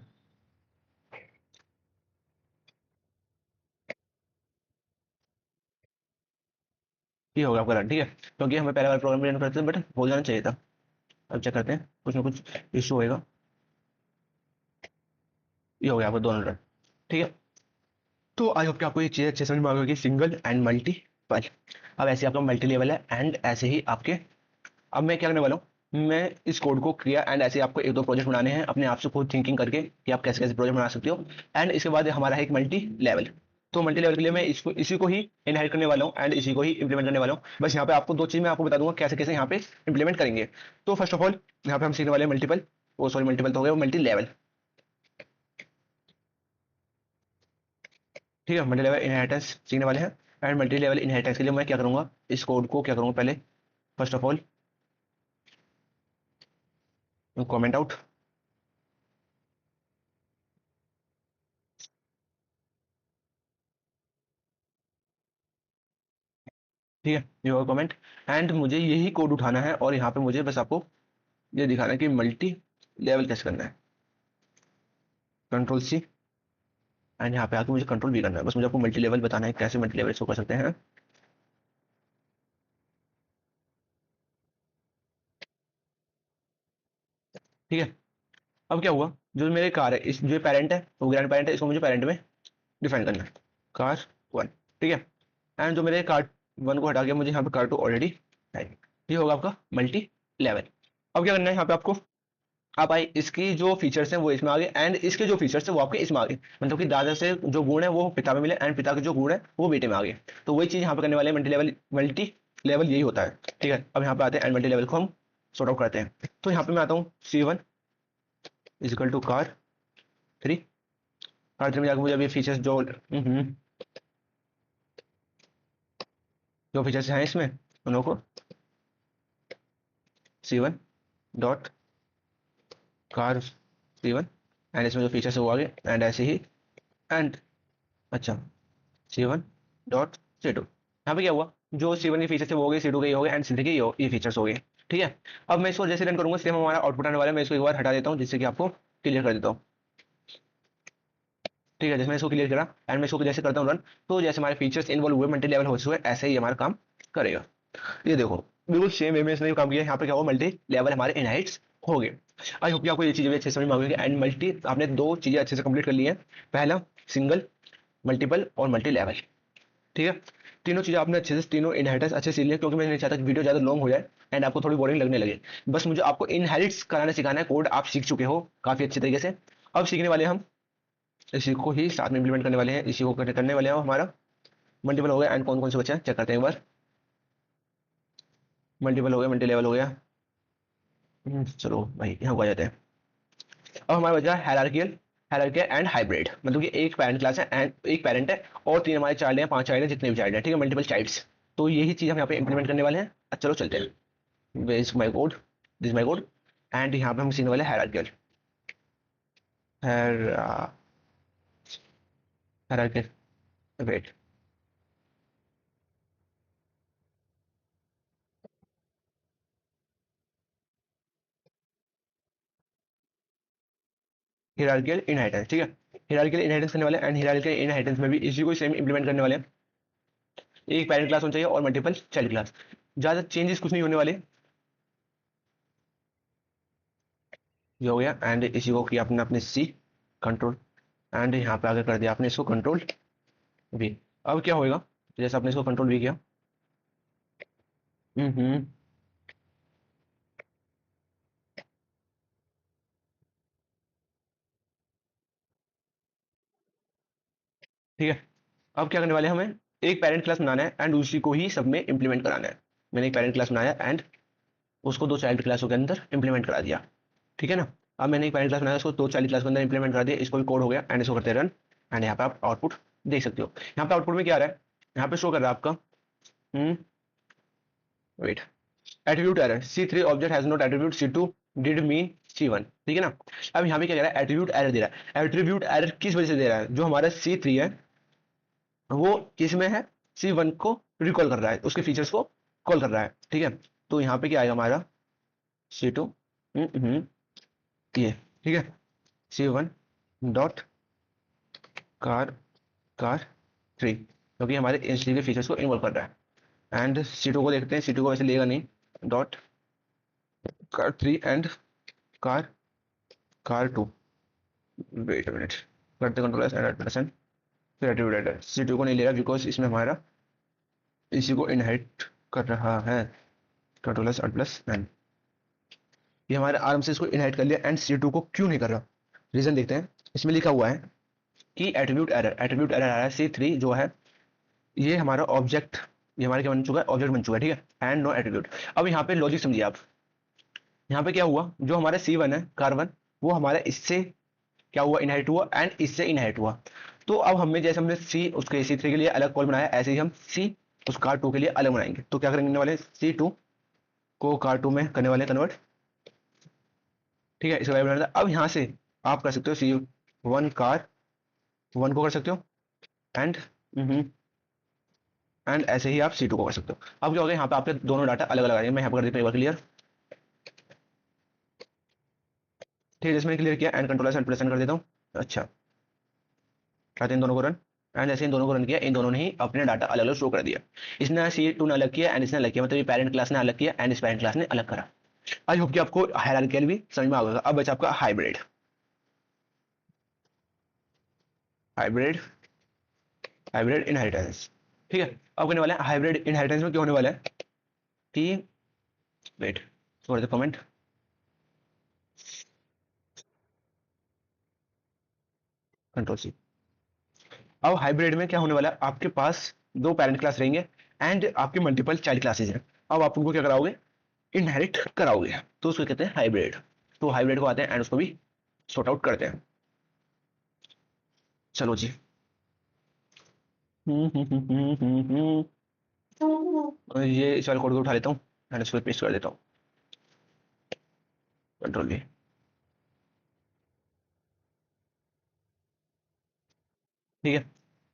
ये होगा आपका रन। ठीक है, क्योंकि हमें पहले वाला प्रोग्राम रन करते थे बट हो जाना चाहिए था। अब चेक करते हैं कुछ ना कुछ इशू होएगा। ये हो गया आपका दोनों रन। ठीक है, तो आई होप कि आपको ये चीज़ अच्छे समझ में आ गई, सिंगल एंड मल्टीपल। अब ऐसे आपका मल्टी लेवल है एंड ऐसे ही आपके, अब मैं क्या करने वाला हूँ, मैं इस कोड को किया एंड ऐसे आपको एक दो प्रोजेक्ट बनाने हैं अपने आप से खुद थिंकिंग करके कि आप कैसे कैसे प्रोजेक्ट बना सकते हो। एंड इसके बाद हमारा है एक मल्टी लेवल। तो मल्टी लेवल के लिए मैं इसको इसी को ही इनहेरिट करने वाला हूँ एंड इसी को ही इंप्लीमेंट करने वाला हूँ। बस यहाँ पे आपको दो चीज़ मैं आपको बता दूंगा कैसे कैसे यहाँ पे इंप्लीमेंट करेंगे। तो फर्स्ट ऑफ ऑल यहाँ पे हम सीखने वाले हैं मल्टीपल, वो सॉरी मल्टीपल तो हो गया, वो मल्टी लेवल। ठीक है, मल्टी लेवल इनहेरिटेंस सीखने वाले हैं। एंड मल्टी लेवल इनहेरिटेंस के लिए मैं क्या करूंगा, इस कोड को क्या करूंगा पहले, first of all comment out. ठीक है, ये होगा कमेंट एंड मुझे यही कोड उठाना है और यहाँ पे मुझे बस आपको ये दिखाना है कि मल्टी लेवल कैसे करना है। कंट्रोल C एंड यहाँ पे आके मुझे कंट्रोल भी करना है, बस मुझे आपको मल्टी लेवल बताना है कैसे मल्टी लेवल इसको कर सकते हैं। ठीक है, अब क्या हुआ, जो मेरे कार है इस जो पेरेंट है वो ग्रैंड पेरेंट है, इसको मुझे पेरेंट में डिफाइन करना है, कार 1। ठीक है, एंड जो मेरे कार 1 को हटा के मुझे यहाँ पे कार 2 ऑलरेडी है, ये होगा आपका मल्टी लेवल। अब क्या करना है, यहाँ पे आपको आप आए इसकी जो फीचर्स हैं वो इसमें आ गए एंड इसके जो फीचर्स हैं वो आपके इसमें आ गए, मतलब कि दादा से जो गुण है वो पिता में मिले एंड पिता के जो गुण है वो बेटे में आ गए। तो वही चीज यहाँ पे करने वाले हैं, मल्टी लेवल यही होता है। ठीक है, अब यहाँ पे आते हैं एंड मल्टी लेवल को हम सॉर्ट आउट करते हैं। तो यहाँ पे मैं आता हूँ C1 is equal to car 3। Car 3 में जाकर मुझे अभी फीचर्स जो फीचर्स हैं इसमें उन लोगों को C1 dot car C1 and इसमें जो फीचर्स है वो आ गए एंड ऐसे ही एंड अच्छा C1 डॉट C2। यहाँ पे क्या हुआ, जो C1 के फीचर्स थे वो हो गए, C2 के ये हो गए एंड C3 के ये फीचर्स हो गए। ठीक है। अब मैं इसको जैसे रन करूंगा सेम हमारा आउटपुट आने वाला है। मैं इसको एक बार हटा देता हूँ जिससे कि आपको क्लियर कर देता हूँ। ठीक है, जैसे मैं इसको क्लियर करा एंड मैं इसको जैसे करता हूँ रन, तो जैसे हमारे फीचर्स इन्वॉल्व हुए, मल्टी लेवल हो चुके हैं, ऐसे ही हमारा काम करेगा। ये देखो बिल्कुल सेम वे में इसने काम किया। यहाँ पे क्या हुआ, मल्टी लेवल हमारे इनहाइट्स हो गए। आई होप कि आपको ये चीजें भी अच्छे से समझ में आ गई एंड मल्टी आपने दो चीजें अच्छे से कंप्लीट कर ली है। पहला सिंगल, मल्टीपल और मल्टी लेवल। ठीक है, तीनों चीजें आपने अच्छे से, तीनों इनहेरिटेंस अच्छे से सीख लिया, क्योंकि मैं नहीं चाहता कि वीडियो ज्यादा लॉन्ग हो जाए एंड आपको थोड़ी बोरिंग लगने लगे। बस मुझे आपको इनहेरिट्स कराना सिखाना है, कोड आप सीख चुके हो काफी अच्छे तरीके से। अब सीखने वाले हम इसी को ही साथ में इंप्लीमेंट करने वाले हैं, इसी को करने वाले हैं। हमारा मल्टीपल हो गया एंड कौन कौन से बचे हैं चेक करते हैं एक बार। मल्टीपल हो गया, मल्टी लेवल हो गया। चलो भाई यहाँ को आ जाते हैं। अब हमारा बचा हायरार्कियल, हायरार्कियल एंड हाइब्रिड, मतलब कि एक पेरेंट क्लास है एंड एक पेरेंट है और तीन हमारे चाइल्ड हैं, पांच चाइल्ड हैं, जितने भी चाइल्ड हैं। ठीक है, मल्टीपल चाइल्ड्स। तो यही चीज हम यहाँ पे इंप्लीमेंट करने वाले हैं। चलो चलते हैं। Where my code, this my code एंड यहाँ पे हम सीखने वाले hierarchical, hierarchical, wait, hierarchical inheritance. ठीक है, हायरार्कियल इनहेरिटेंस करने वाले एंड हायरार्कियल इनहेरिटेंस में भी इसी को सेम इंप्लीमेंट करने वाले हैं। एक पेरेंट क्लास होना चाहिए और मल्टीपल चाइल्ड क्लास, ज्यादा चेंजेस कुछ नहीं होने वाले। ये हो गया एंड इसी को किया आपने अपने सी कंट्रोल एंड यहाँ पे आगे कर दिया आपने इसको कंट्रोल वी। अब क्या होएगा, जैसे आपने इसको कंट्रोल वी किया। हम्म, ठीक है। अब क्या करने वाले हैं, हमें एक पेरेंट क्लास बनाना है एंड उसी को ही सब में इंप्लीमेंट कराना है। मैंने एक पेरेंट क्लास बनाया एंड उसको दो चाइल्ड क्लासों के अंदर इंप्लीमेंट करा दिया। ठीक है ना। अब मैंने एक पेरेंट क्लास बनाया, उसको दो चाइल्ड क्लास के अंदर इंप्लीमेंट करा दिया। इसको भी कोड हो गया एंड इसको करते रन एंड यहाँ पे आप आउटपुट देख सकते हो। यहाँ पे आउटपुट में क्या आ रहा है, यहाँ पे शो कर रहा है आपका, wait, attribute error, C3 object has not attribute, C2 did mean C1। ठीक है ना। अब यहाँ पे क्या कह रहा है, एट्रीब्यूट एरर दे रहा है। एट्रीब्यूट एरर किस वजह से दे रहा है, जो हमारा C3 है वो किस में है, C1 को रिकॉल कर रहा है, उसके फीचर्स को कॉल कर रहा है। ठीक है, तो यहाँ पे क्या आएगा हमारा C2, ये ठीक है, C1 डॉट कार, कार 3, क्योंकि हमारे इंस्टी के फीचर्स को इन्वॉल्व कर रहा है। एंड C2 को देखते हैं, C2 को वैसे लेगा नहीं, dot car 3 and car, car 2, wait minute, करते कंट्रोल एस एंड परसेंट, फिर एट्रीब्यूट एरर। C2 को नहीं ले रहा बिकॉज इसमें हमारा इसी को इनहेरिट कर रहा है, कंट्रोल एस प्लस एन। ये हमारे आर्म से इसको इनहेरिट कर लिया एंड C2 को क्यों नहीं कर रहा, रीजन देखते हैं। इसमें लिखा हुआ है कि एट्रीब्यूट एरर, एट्रीब्यूट एरर आ रहा है C3 जो है, ये हमारा ऑब्जेक्ट, ये हमारा क्या बन चुका है, ऑब्जेक्ट बन चुका है। ठीक है, एंड नो एट्रीब्यूट। अब यहाँ पे लॉजिक समझिए आप। यहाँ पे क्या हुआ, जो हमारा C1 है कार्बन, वो हमारा इससे क्या हुआ, इनहेरिट हुआ एंड इससे इनहेरिट हुआ। तो अब हमें जैसे हमने सी उसके C3 के लिए अलग कॉल बनाया, ऐसे ही हम सी उस कार 2 के लिए अलग बनाएंगे। तो क्या करने वाले, C2 को कार 2 में करने वाले कन्वर्ट। ठीक है, इसका वैल्यू बनाना था। अब यहाँ से आप कर सकते हो C1 कार 1 को कर सकते हो एंड एंड ऐसे ही आप C2 को कर सकते हो। अब क्या हो गया, यहाँ पे आपके दोनों डाटा अलग अलग आ जाएंगे। मैं यहाँ पर कर देता हूँ एक बार क्लियर। ठीक है, जिसमें क्लियर किया एंड कंट्रोल एंड प्लस कर देता हूँ। अच्छा, कहते हैं इन दोनों को रन एंड जैसे इन दोनों को रन किया, इन दोनों ने ही अपने डाटा अलग अलग शो कर दिया। इसने C2 ने अलग किया एंड इसने अलग किया, मतलब ये पेरेंट क्लास ने अलग किया एंड इस पेरेंट क्लास ने अलग करा। आई होप कि आपको हायरार्कियल भी समझ में आ गया। अब बचा आपका हाइब्रिड, हाइब्रिड, हाइब्रिड इनहेरिटेंस। ठीक है, अब करने वाले हैं हाइब्रिड इनहेरिटेंस में क्या होने वाला है कि, wait, for the comment, control C. अब हाइब्रिड में क्या होने वाला है, आपके पास दो पेरेंट क्लास रहेंगे एंड आपके मल्टीपल चाइल्ड क्लासेज हैं। अब आप उनको क्या कराओगे, इनहेरिट कराओगे, तो उसको कहते हैं हाइब्रिड। तो हाइब्रिड को आते हैं एंड उसको भी सॉर्ट आउट करते हैं। चलो जी। ये इस वाले कोड को उठा लेता हूँ एंड इसको पेस्ट कर देता हूँ, कंट्रोल भी। ठीक है,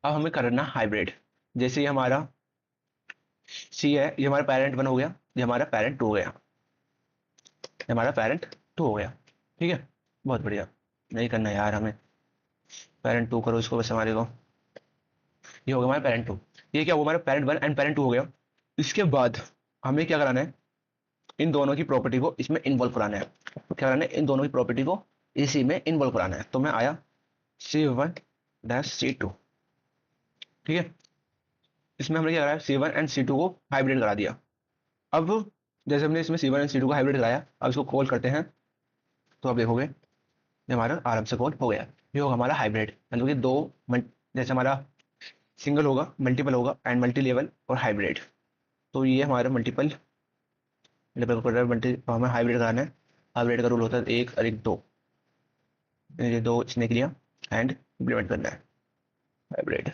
अब हमें करना हाइब्रिड। जैसे ये हमारा सी है, ये हमारा पेरेंट वन हो गया, ये हमारा पेरेंट टू हो गया। हमारा पेरेंट 2 हो गया। ठीक है, बहुत बढ़िया। नहीं करना यार हमें, पेरेंट 2 करो इसको बस हमारे को। ये हो गया हमारा पेरेंट 2। ये क्या हुआ, हमारा पेरेंट 1 एंड पेरेंट 2 हो गया। इसके बाद हमें क्या कराना है, इन दोनों की प्रॉपर्टी को इसमें इन्वॉल्व कराना है। क्या कराना है, इन दोनों की प्रॉपर्टी को इसी में इन्वॉल्व कराना है। तो मैं आया C1-C2। ठीक है, इसमें हमने क्या कराया, C1 एंड C2 को हाइब्रिड करा दिया। अब जैसे हमने इसमें C1 एंड C2 को हाइब्रिड कराया, अब इसको कॉल करते हैं। तो अब देखोगे ये हमारा आराम से कॉल हो गया। ये होगा हमारा हाइब्रिड, मतलब कि दो जैसे हमारा सिंगल होगा, मल्टीपल होगा एंड मल्टी लेवल और हाइब्रिड। तो ये हमारा मल्टीपल लेवल मल्टी हमें हाइब्रिड कराना है। हाइब्रिड का रूल होता है 1 और 1 2। ये 2 इसने लिया एंड इम्प्लीमेंट करना है हाइब्रिड।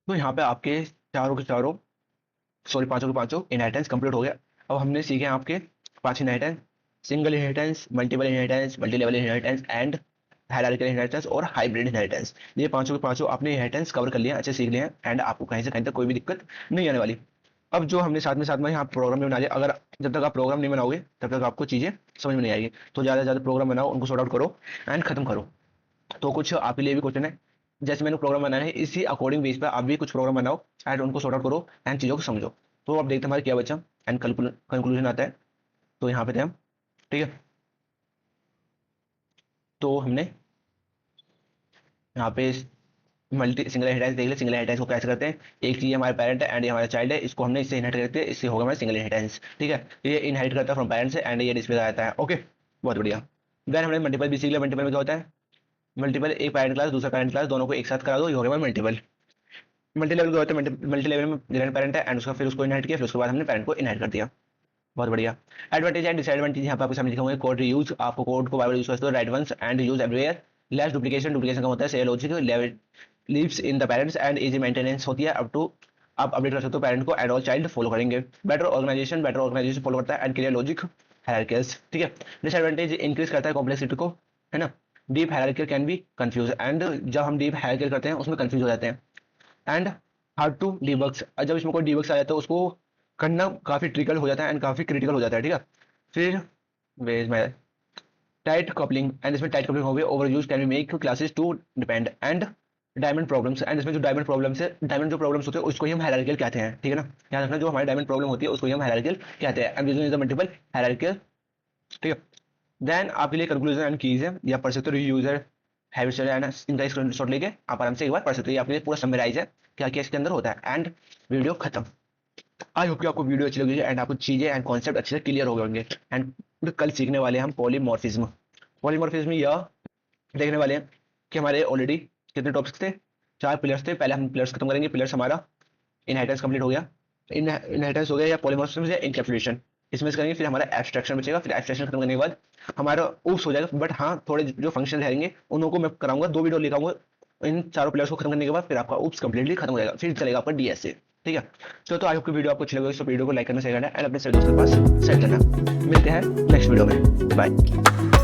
तो यहाँ पे आपके चारों के चारों, सॉरी पांचों के पांचों इनहेरिटेंस कंप्लीट हो गया। अब हमने सीखे हैं आपके 5 inheritance, single inheritance, multiple inheritance, multi level inheritance and hierarchical inheritance और हाइब्रिड इनहेरिटेंस। ये पांचों के पांचों आपने इनहेरिटेंस कवर कर लिया, अच्छे सीख लिए हैं एंड आपको कहीं से कहीं तक कोई भी दिक्कत नहीं आने वाली। अब जो हमने साथ में यहाँ प्रोग्राम भी बना लिया, अगर जब तक आप प्रोग्राम नहीं बनाओगे तब तक आपको चीजें समझ में नहीं आएगी। तो ज्यादा से ज्यादा प्रोग्राम बनाओ, उनको सॉर्ट आउट करो एंड खत्म करो। तो कुछ आपके लिए भी क्वेश्चन है, जैसे मैंने प्रोग्राम बनाया है इसी अकॉर्डिंग बेस पे आप भी कुछ प्रोग्राम बनाओ एंड उनको सॉर्ट आउट करो एंड चीज़ों को समझो। तो अब देखते हैं हमारे क्या बचा एंड कंक्लूजन आता है। तो यहाँ पे थे हम। ठीक है, तो हमने यहाँ पे मल्टी सिंगल इनहेरिटेंस देख लिया। सिंगल इनहेरिटेंस को कैसे करते हैं, एक चीज हमारे पेरेंट है एंड ये हमारा चाइल्ड है, इसको हमने इससे इनहेरिट करते हैं, इससे होगा हमारा सिंगल इनहेरिटेंस। ठीक है, ये इनहेरिट करता है फ्रॉम पेरेंट्स से एंड ये डिस्प्ले आता है। ओके, बहुत बढ़िया। देन हमने मल्टीपल भी सीख लिया। मल्टीपल में क्या होता है, मल्टीपल एक पेरेंट क्लास दूसरा पेरेंट क्लास दोनों को एक साथ करा दो, ये हो गया मल्टीपल। मल्टी लेवल क्या होता है, मल्टी लेवल में ग्रैंड पेरेंट है एंड उसका फिर उसको इनहेरिट किया, फिर उसके बाद हमने पेरेंट को इनहेरिट कर दिया। बहुत बढ़िया। एडवांटेज एंड डिसएडवांटेज यहाँ पे आपके सामने लिखे होंगे। कोड रीयूज, आपको कोड को बार बार यूज कर सकते हो। Write once and use everywhere. Less duplication, duplication का होता है। Share logic lives in the parents and easy maintenance होती है अप टू आप अपडेट कर सकते हो पेरेंट को एंड ऑल चाइल्ड फॉलो करेंगे। Better organisation, better organisation follow करता है एंड क्लियर लॉजिक हायरार्कियल्स। ठीक है, डिसएडवांटेज इंक्रीज करता है कॉम्प्लेक्सिटी को, है ना। Deep hierarchical can be confuse and जब हम डीप हायरार्कियल करते हैं उसमें कंफ्यूज हो जाते हैं एंड हार्ड टू डिबग्स। जब इसमें कोई डिबग्स आ जाता है उसको करना काफी ट्रिकल हो जाता है एंड काफी क्रिटिकल हो जाता है। ठीक है, फिर वेज में टाइट कपलिंग एंड इसमें टाइट कपलिंग हो गई। Over use can be make classes to depend and diamond problems and इसमें जो डायमंड प्रॉब्लम्स है, डायमंड जो प्रॉब्लम्स होते हैं उसको ही हम हायरार्कियल कहते हैं। ठीक है ना, याद रखना, जो हमारी डायमंड प्रॉब्लम होती है उसको ही हम हायरार्कियल कहते हैं। And reason is the multiple hierarchical. ठीक है, देन आपके लिए कंक्लूजन एंड कीज है, या पढ़ सकते हो यूजर हैबिट एंड इनका स्क्रीनशॉट लेके आप आराम से एक बार पढ़ सकते हो। ये आपके लिए पूरा समराइज है क्या क्या इसके अंदर होता है एंड वीडियो खत्म। आई होप कि आपको वीडियो अच्छी लगी एंड आपको चीजें एंड कॉन्सेप्ट अच्छे से क्लियर हो गए होंगे। एंड कल सीखने वाले हैं हम पॉलीमॉर्फिज्म। पॉलीमॉर्फिज्म यह देखने वाले हैं कि हमारे ऑलरेडी कितने टॉपिक्स थे, 4 पिलर्स थे। पहले हम पिलर्स खत्म करेंगे। पिलर्स हमारा इनहेरिटेंस कंप्लीट हो गया, इनहेरिटेंस हो गया या पॉलीमॉर्फिज्म या इनकैप्सुलेशन, इसमें से करेंगे। फिर हमारा एब्स्ट्रैक्शन बचेगा, फिर एब्स्ट्रैक्शन खत्म करने के बाद हमारा ऊप्स हो जाएगा। बट हाँ, थोड़े जो फंक्शन रहेंगे उनको मैं कराऊंगा, 2 वीडियो लेकर इन चारों प्लेयर्स को खत्म करने के बाद फिर आपका ऊप्स कंप्लीटली खत्म हो जाएगा, फिर चलेगा आपका डीएसए। ठीक है, तो आई होप कि वीडियो आपको अच्छी लगी। तो वीडियो को लाइक करना, शेयर करना एंड अपने सभी दोस्तों के पास शेयर करना। मिलते हैं नेक्स्ट वीडियो में, बाय।